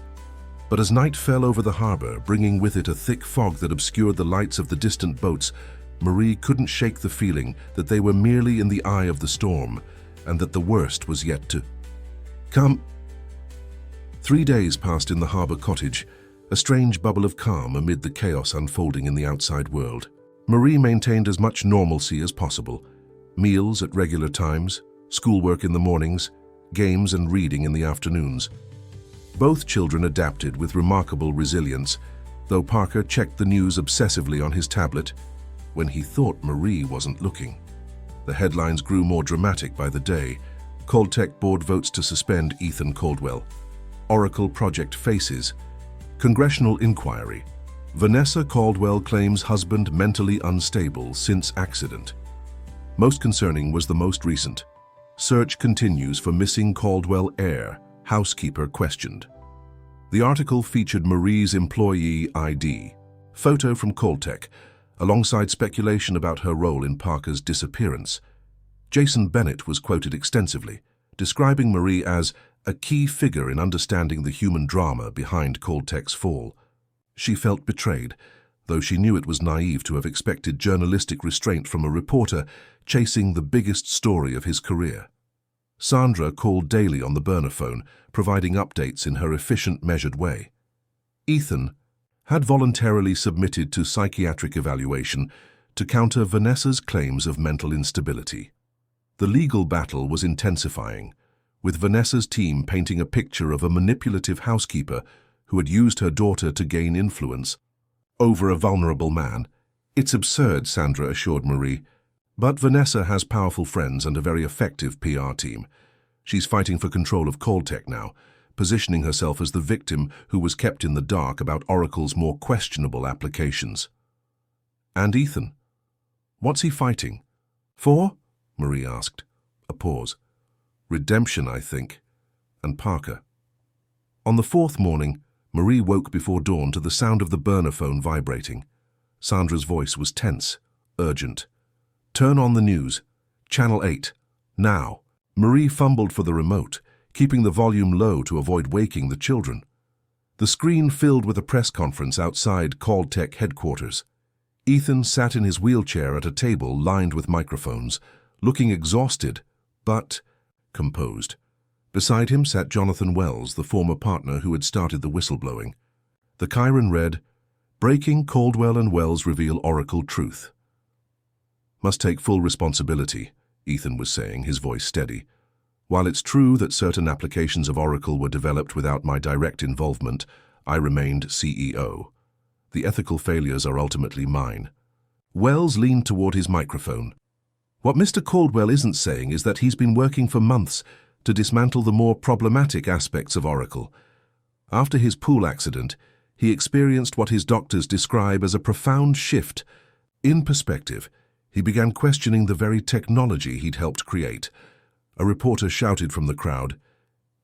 But as night fell over the harbour, bringing with it a thick fog that obscured the lights of the distant boats, Marie couldn't shake the feeling that they were merely in the eye of the storm, and that the worst was yet to come. 3 days passed in the harbour cottage, a strange bubble of calm amid the chaos unfolding in the outside world. Marie maintained as much normalcy as possible. Meals at regular times, schoolwork in the mornings, games and reading in the afternoons. Both children adapted with remarkable resilience, though Parker checked the news obsessively on his tablet when he thought Marie wasn't looking. The headlines grew more dramatic by the day. Coldtech board votes to suspend Ethan Caldwell. Oracle project faces. Congressional inquiry. Vanessa Caldwell claims husband mentally unstable since accident. Most concerning was the most recent. Search continues for missing Caldwell heir, housekeeper questioned. The article featured Marie's employee ID, photo from Caltech, alongside speculation about her role in Parker's disappearance. Jason Bennett was quoted extensively, describing Marie as a key figure in understanding the human drama behind Caltech's fall. She felt betrayed, though she knew it was naive to have expected journalistic restraint from a reporter chasing the biggest story of his career. Sandra called daily on the burner phone, providing updates in her efficient, measured way. Ethan had voluntarily submitted to psychiatric evaluation to counter Vanessa's claims of mental instability. The legal battle was intensifying, with Vanessa's team painting a picture of a manipulative housekeeper who had used her daughter to gain influence over a vulnerable man. It's absurd, Sandra assured Marie. But Vanessa has powerful friends and a very effective PR team. She's fighting for control of Caltech now, positioning herself as the victim who was kept in the dark about Oracle's more questionable applications. And Ethan? What's he fighting for? Marie asked. A pause. Redemption, I think. And Parker. On the fourth morning, Marie woke before dawn to the sound of the burner phone vibrating. Sandra's voice was tense, urgent. Turn on the news. Channel 8. Now. Marie fumbled for the remote, keeping the volume low to avoid waking the children. The screen filled with a press conference outside Caltech headquarters. Ethan sat in his wheelchair at a table lined with microphones, looking exhausted, but composed. Beside him sat Jonathan Wells, the former partner who had started the whistleblowing. The Chiron read, "Breaking Caldwell and Wells reveal Oracle truth." Must take full responsibility, Ethan was saying, his voice steady. While it's true that certain applications of Oracle were developed without my direct involvement, I remained CEO. The ethical failures are ultimately mine. Wells leaned toward his microphone. What Mr. Caldwell isn't saying is that he's been working for months to dismantle the more problematic aspects of Oracle. After his pool accident, he experienced what his doctors describe as a profound shift in perspective. He began questioning the very technology he'd helped create. A reporter shouted from the crowd,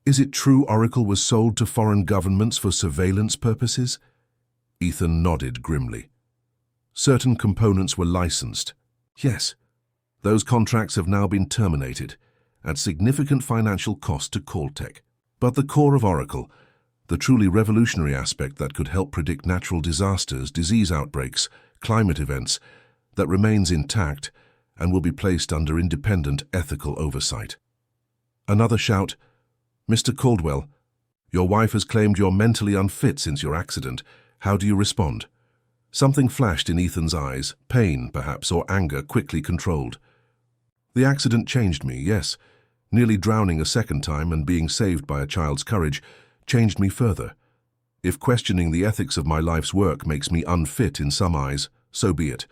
"Is it true Oracle was sold to foreign governments for surveillance purposes?" Ethan nodded grimly. Certain components were licensed. Yes, those contracts have now been terminated, at significant financial cost to Caltech. But the core of Oracle, the truly revolutionary aspect that could help predict natural disasters, disease outbreaks, climate events, that remains intact and will be placed under independent ethical oversight. Another shout, "Mr. Caldwell, your wife has claimed you're mentally unfit since your accident. How do you respond?" Something flashed in Ethan's eyes, pain, perhaps, or anger quickly controlled. "The accident changed me, yes. Nearly drowning a second time and being saved by a child's courage changed me further. If questioning the ethics of my life's work makes me unfit in some eyes, so be it.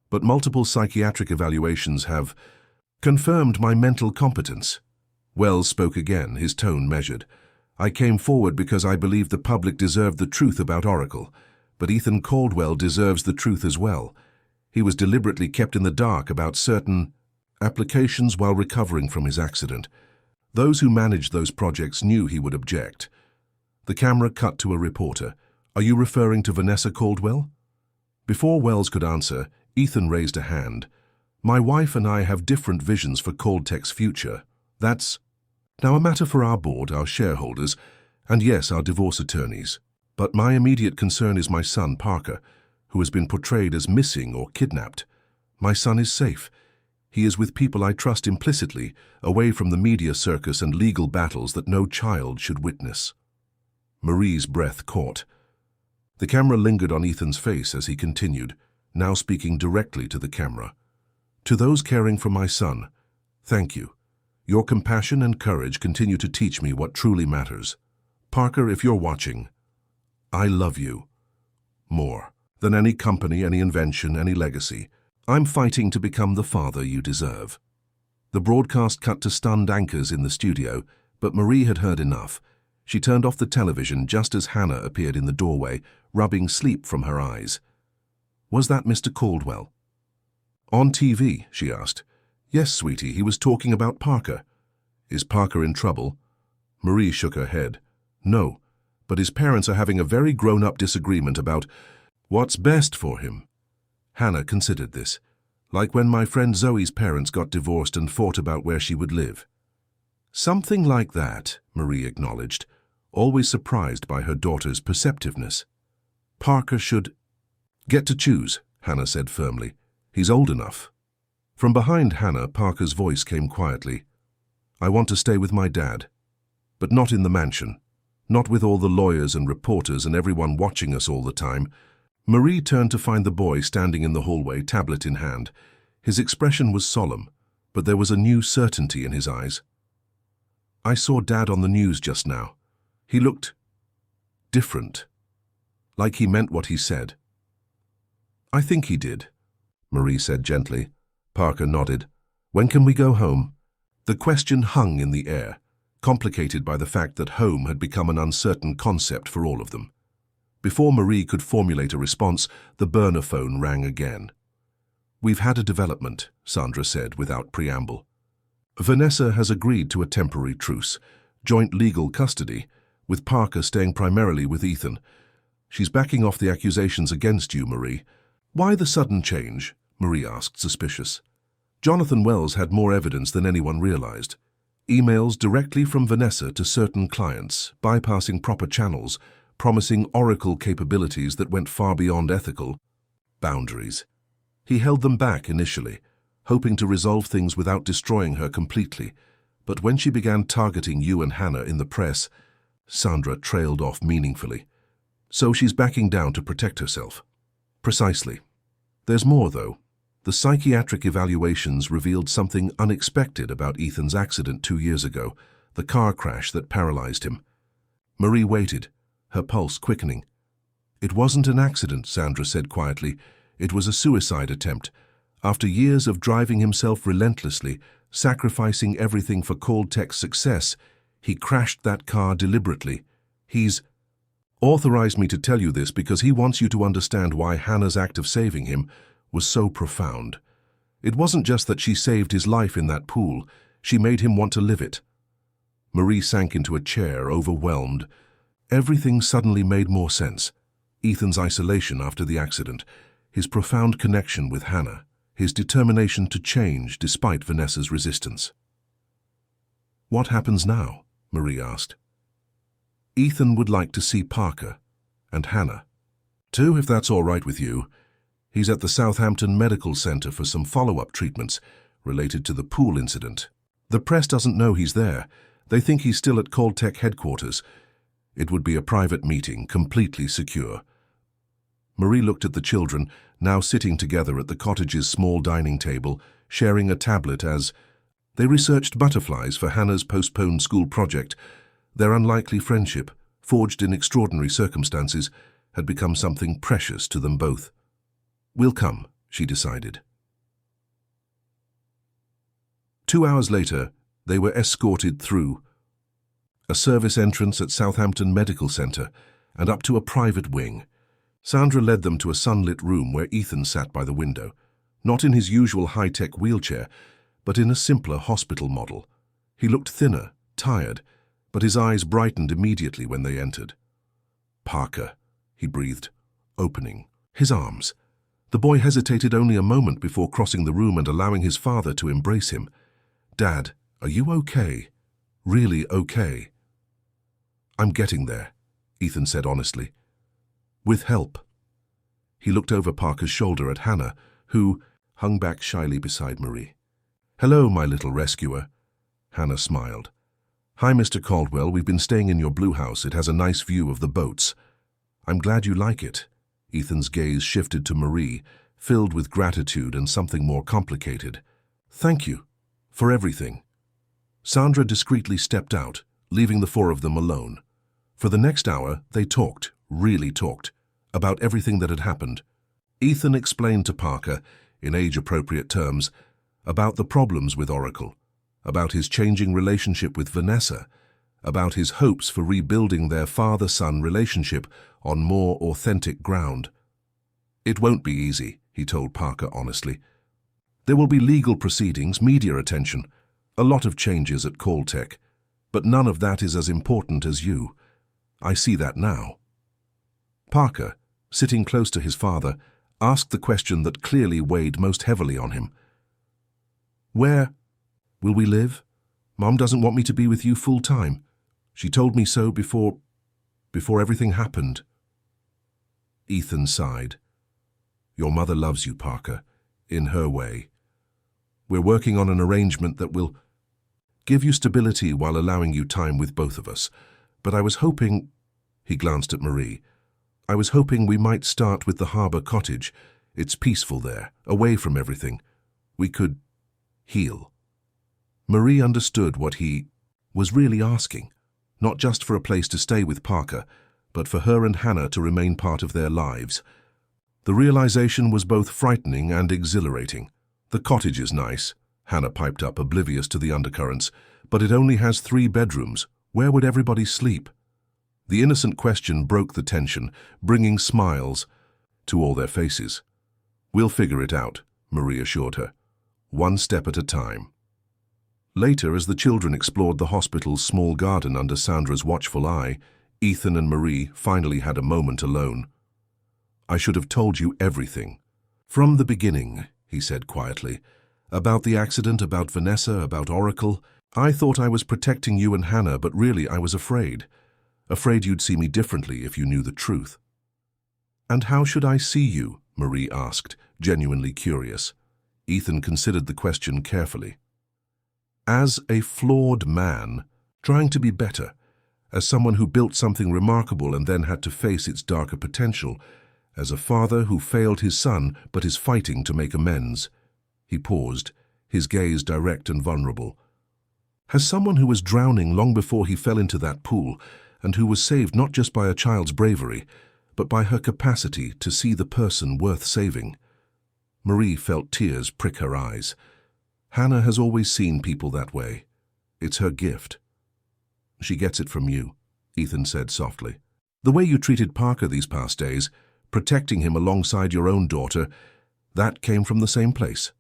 But multiple psychiatric evaluations have confirmed my mental competence." Wells spoke again, his tone measured. "I came forward because I believed the public deserved the truth about Oracle, but Ethan Caldwell deserves the truth as well. He was deliberately kept in the dark about certain applications while recovering from his accident. Those who managed those projects knew he would object." The camera cut to a reporter. "Are you referring to Vanessa Caldwell?" Before Wells could answer, Ethan raised a hand. "My wife and I have different visions for Caltech's future. That's now a matter for our board, our shareholders, and yes, our divorce attorneys. But my immediate concern is my son, Parker, who has been portrayed as missing or kidnapped. My son is safe. He is with people I trust implicitly, away from the media circus and legal battles that no child should witness." Marie's breath caught. The camera lingered on Ethan's face as he continued, now speaking directly to the camera. "To those caring for my son, thank you. Your compassion and courage continue to teach me what truly matters. Parker, if you're watching, I love you. More than any company, any invention, any legacy. I'm fighting to become the father you deserve." The broadcast cut to stunned anchors in the studio, but Marie had heard enough. She turned off the television just as Hannah appeared in the doorway, rubbing sleep from her eyes. "Was that Mr. Caldwell?" "On TV?" she asked. Yes, sweetie, he was talking about Parker. Is Parker in trouble? Marie shook her head. No, but his parents are having a very grown-up disagreement about what's best for him. Hannah considered this, like when my friend Zoe's parents got divorced and fought about where she would live. Something like that, Marie acknowledged, always surprised by her daughter's perceptiveness. Parker should get to choose, Hannah said firmly. He's old enough. From behind Hannah, Parker's voice came quietly. I want to stay with my dad, but not in the mansion, not with all the lawyers and reporters and everyone watching us all the time. Marie turned to find the boy standing in the hallway, tablet in hand. His expression was solemn, but there was a new certainty in his eyes. I saw Dad on the news just now. He looked different, like he meant what he said. I think he did, Marie said gently. Parker nodded. When can we go home? The question hung in the air, complicated by the fact that home had become an uncertain concept for all of them. Before Marie could formulate a response, the burner phone rang again. We've had a development, Sandra said without preamble. Vanessa has agreed to a temporary truce, joint legal custody, with Parker staying primarily with Ethan. She's backing off the accusations against you, Marie. Why the sudden change? Marie asked, suspicious. Jonathan Wells had more evidence than anyone realized. Emails directly from Vanessa to certain clients, bypassing proper channels, promising oracle capabilities that went far beyond ethical boundaries. He held them back initially, hoping to resolve things without destroying her completely, but when she began targeting you and Hannah in the press, Sandra trailed off meaningfully. So she's backing down to protect herself. Precisely. There's more, though. The psychiatric evaluations revealed something unexpected about Ethan's accident 2 years ago, the car crash that paralyzed him. Marie waited, her pulse quickening. It wasn't an accident, Sandra said quietly. It was a suicide attempt. After years of driving himself relentlessly, sacrificing everything for Caltech's success, he crashed that car deliberately. He's authorized me to tell you this because he wants you to understand why Hannah's act of saving him was so profound. It wasn't just that she saved his life in that pool, she made him want to live it. Marie sank into a chair, overwhelmed. Everything suddenly made more sense. Ethan's isolation after the accident, his profound connection with Hannah, his determination to change despite Vanessa's resistance. What happens now? Marie asked. Ethan would like to see Parker and Hannah, too, if that's all right with you. He's at the Southampton Medical Center for some follow-up treatments related to the pool incident. The press doesn't know he's there. They think he's still at Caltech headquarters. It would be a private meeting, completely secure. Marie looked at the children, now sitting together at the cottage's small dining table, sharing a tablet as they researched butterflies for Hannah's postponed school project. Their unlikely friendship, forged in extraordinary circumstances, had become something precious to them both. We'll come, she decided. 2 hours later, they were escorted through a service entrance at Southampton Medical Center and up to a private wing. Sandra led them to a sunlit room where Ethan sat by the window, not in his usual high-tech wheelchair, but in a simpler hospital model. He looked thinner, tired, but his eyes brightened immediately when they entered. Parker, he breathed, opening his arms. The boy hesitated only a moment before crossing the room and allowing his father to embrace him. Dad, are you okay? Really okay? I'm getting there, Ethan said honestly. With help. He looked over Parker's shoulder at Hannah, who hung back shyly beside Marie. Hello, my little rescuer. Hannah smiled. Hi, Mr. Caldwell, we've been staying in your blue house. It has a nice view of the boats. I'm glad you like it. Ethan's gaze shifted to Marie, filled with gratitude and something more complicated. Thank you. For everything. Sandra discreetly stepped out, leaving the four of them alone. For the next hour, they talked, really talked, about everything that had happened. Ethan explained to Parker, in age-appropriate terms, about the problems with Oracle, about his changing relationship with Vanessa, about his hopes for rebuilding their father-son relationship on more authentic ground. It won't be easy, he told Parker honestly. There will be legal proceedings, media attention, a lot of changes at Caltech, but none of that is as important as you. I see that now. Parker, sitting close to his father, asked the question that clearly weighed most heavily on him. Where will we live? Mom doesn't want me to be with you full time. She told me so before everything happened. Ethan sighed. Your mother loves you, Parker, in her way. We're working on an arrangement that will give you stability while allowing you time with both of us. But I was hoping, he glanced at Marie, I was hoping we might start with the Harbour Cottage. It's peaceful there, away from everything. We could heal. Marie understood what he was really asking, not just for a place to stay with Parker, but for her and Hannah to remain part of their lives. The realization was both frightening and exhilarating. The cottage is nice, Hannah piped up, oblivious to the undercurrents, but it only has 3 bedrooms. Where would everybody sleep? The innocent question broke the tension, bringing smiles to all their faces. We'll figure it out, Marie assured her, one step at a time. Later, as the children explored the hospital's small garden under Sandra's watchful eye, Ethan and Marie finally had a moment alone. I should have told you everything. From the beginning, he said quietly. About the accident, about Vanessa, about Oracle. I thought I was protecting you and Hannah, but really I was afraid. Afraid you'd see me differently if you knew the truth. And how should I see you? Marie asked, genuinely curious. Ethan considered the question carefully. As a flawed man, trying to be better, as someone who built something remarkable and then had to face its darker potential, as a father who failed his son but is fighting to make amends. He paused, his gaze direct and vulnerable. As someone who was drowning long before he fell into that pool, and who was saved not just by a child's bravery, but by her capacity to see the person worth saving. Marie felt tears prick her eyes. Hannah has always seen people that way. It's her gift. She gets it from you, Ethan said softly. The way you treated Parker these past days, protecting him alongside your own daughter, that came from the same place.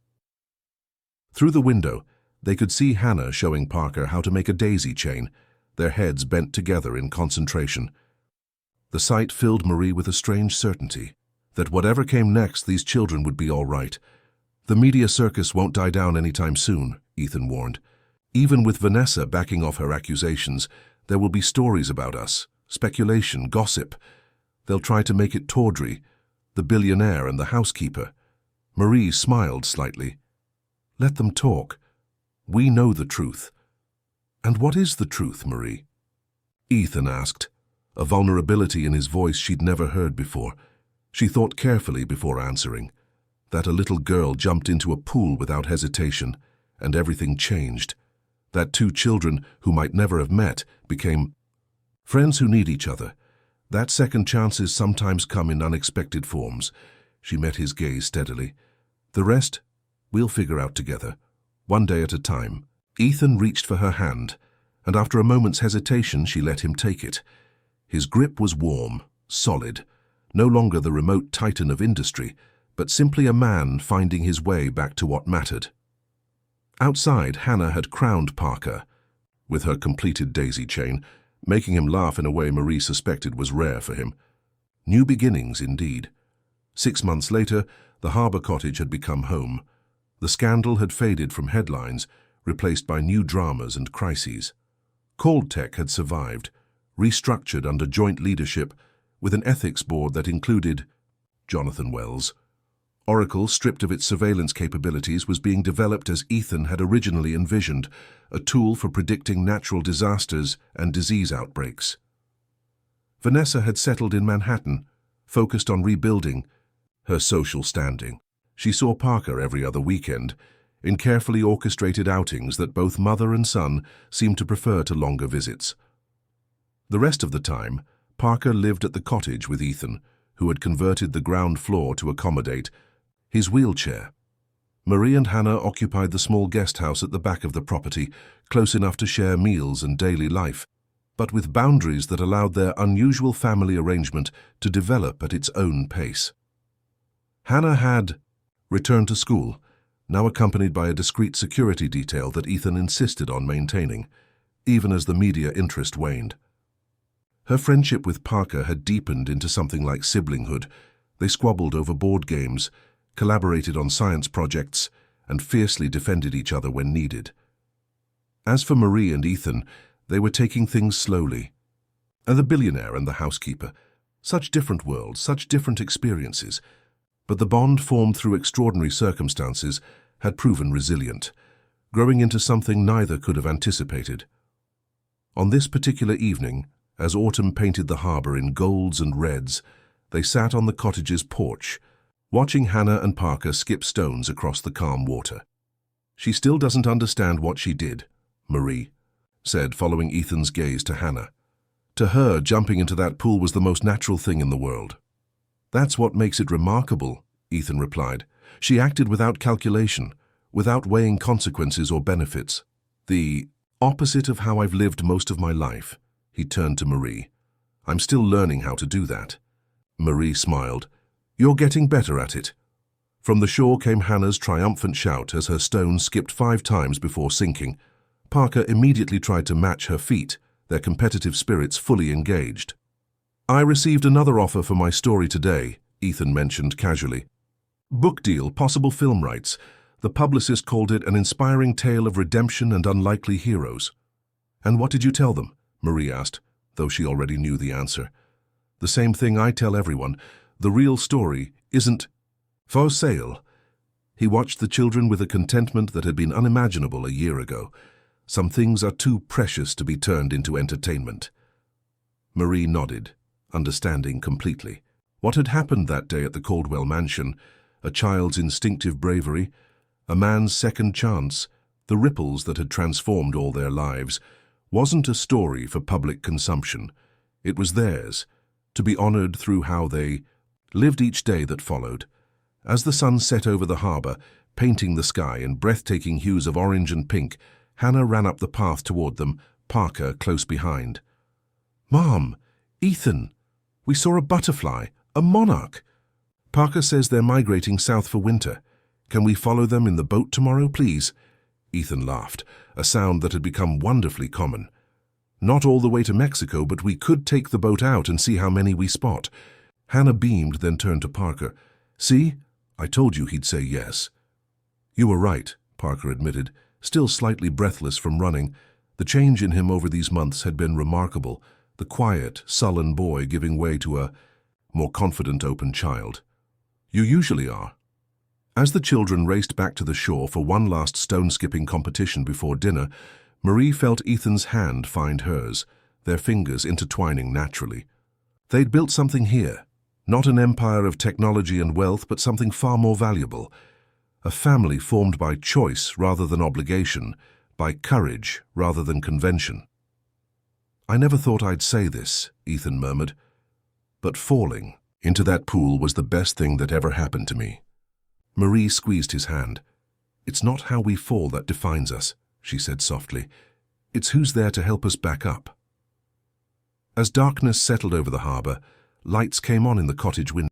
Through the window, they could see Hannah showing Parker how to make a daisy chain, their heads bent together in concentration. The sight filled Marie with a strange certainty that whatever came next, these children would be all right. The media circus won't die down anytime soon, Ethan warned. Even with Vanessa backing off her accusations, there will be stories about us, speculation, gossip. They'll try to make it tawdry, the billionaire and the housekeeper. Marie smiled slightly. Let them talk. We know the truth. And what is the truth, Marie? Ethan asked, a vulnerability in his voice she'd never heard before. She thought carefully before answering. That a little girl jumped into a pool without hesitation, and everything changed. That 2 children who might never have met became friends who need each other. That second chances sometimes come in unexpected forms. She met his gaze steadily. The rest, we'll figure out together, one day at a time. Ethan reached for her hand, and after a moment's hesitation, she let him take it. His grip was warm, solid, no longer the remote titan of industry, but simply a man finding his way back to what mattered. Outside, Hannah had crowned Parker with her completed daisy chain, making him laugh in a way Marie suspected was rare for him. New beginnings, indeed. 6 months later, the Harbour Cottage had become home. The scandal had faded from headlines, replaced by new dramas and crises. Caltech had survived, restructured under joint leadership, with an ethics board that included Jonathan Wells. Oracle, stripped of its surveillance capabilities, was being developed as Ethan had originally envisioned, a tool for predicting natural disasters and disease outbreaks. Vanessa had settled in Manhattan, focused on rebuilding her social standing. She saw Parker every other weekend, in carefully orchestrated outings that both mother and son seemed to prefer to longer visits. The rest of the time, Parker lived at the cottage with Ethan, who had converted the ground floor to accommodate his wheelchair. Marie and Hannah occupied the small guest house at the back of the property, close enough to share meals and daily life, but with boundaries that allowed their unusual family arrangement to develop at its own pace. Hannah had returned to school, now accompanied by a discreet security detail that Ethan insisted on maintaining, even as the media interest waned. Her friendship with Parker had deepened into something like siblinghood. They squabbled over board games, collaborated on science projects, and fiercely defended each other when needed. As for Marie and Ethan, they were taking things slowly. And the billionaire and the housekeeper, such different worlds, such different experiences. But the bond formed through extraordinary circumstances had proven resilient, growing into something neither could have anticipated. On this particular evening, as autumn painted the harbor in golds and reds, they sat on the cottage's porch, watching Hannah and Parker skip stones across the calm water. "She still doesn't understand what she did," Marie said, following Ethan's gaze to Hannah. "To her, jumping into that pool was the most natural thing in the world." "That's what makes it remarkable," Ethan replied. "She acted without calculation, without weighing consequences or benefits. The opposite of how I've lived most of my life." He turned to Marie. "I'm still learning how to do that." Marie smiled. "You're getting better at it." From the shore came Hannah's triumphant shout as her stone skipped 5 times before sinking. Parker immediately tried to match her feat, their competitive spirits fully engaged. "I received another offer for my story today," Ethan mentioned casually. "Book deal, possible film rights. The publicist called it an inspiring tale of redemption and unlikely heroes." "And what did you tell them?" Marie asked, though she already knew the answer. "The same thing I tell everyone. The real story isn't for sale." He watched the children with a contentment that had been unimaginable a year ago. Some things are too precious to be turned into entertainment. Marie nodded, understanding completely. What had happened that day at the Caldwell mansion, a child's instinctive bravery, a man's second chance, the ripples that had transformed all their lives, wasn't a story for public consumption. It was theirs, to be honored through how they lived each day that followed. As the sun set over the harbor, painting the sky in breathtaking hues of orange and pink, Hannah ran up the path toward them, Parker close behind. "Mom, Ethan, we saw a butterfly, a monarch. Parker says they're migrating south for winter. Can we follow them in the boat tomorrow, please?" Ethan laughed, a sound that had become wonderfully common. "Not all the way to Mexico, but we could take the boat out and see how many we spot." Hannah beamed, then turned to Parker. "See? I told you he'd say yes." "You were right," Parker admitted, still slightly breathless from running. The change in him over these months had been remarkable, the quiet, sullen boy giving way to a more confident, open child. "You usually are." As the children raced back to the shore for one last stone-skipping competition before dinner, Marie felt Ethan's hand find hers, their fingers intertwining naturally. They'd built something here, not an empire of technology and wealth, but something far more valuable. A family formed by choice rather than obligation, by courage rather than convention. "I never thought I'd say this," Ethan murmured, "but falling into that pool was the best thing that ever happened to me." Marie squeezed his hand. "It's not how we fall that defines us," she said softly. "It's who's there to help us back up." As darkness settled over the harbor, lights came on in the cottage window.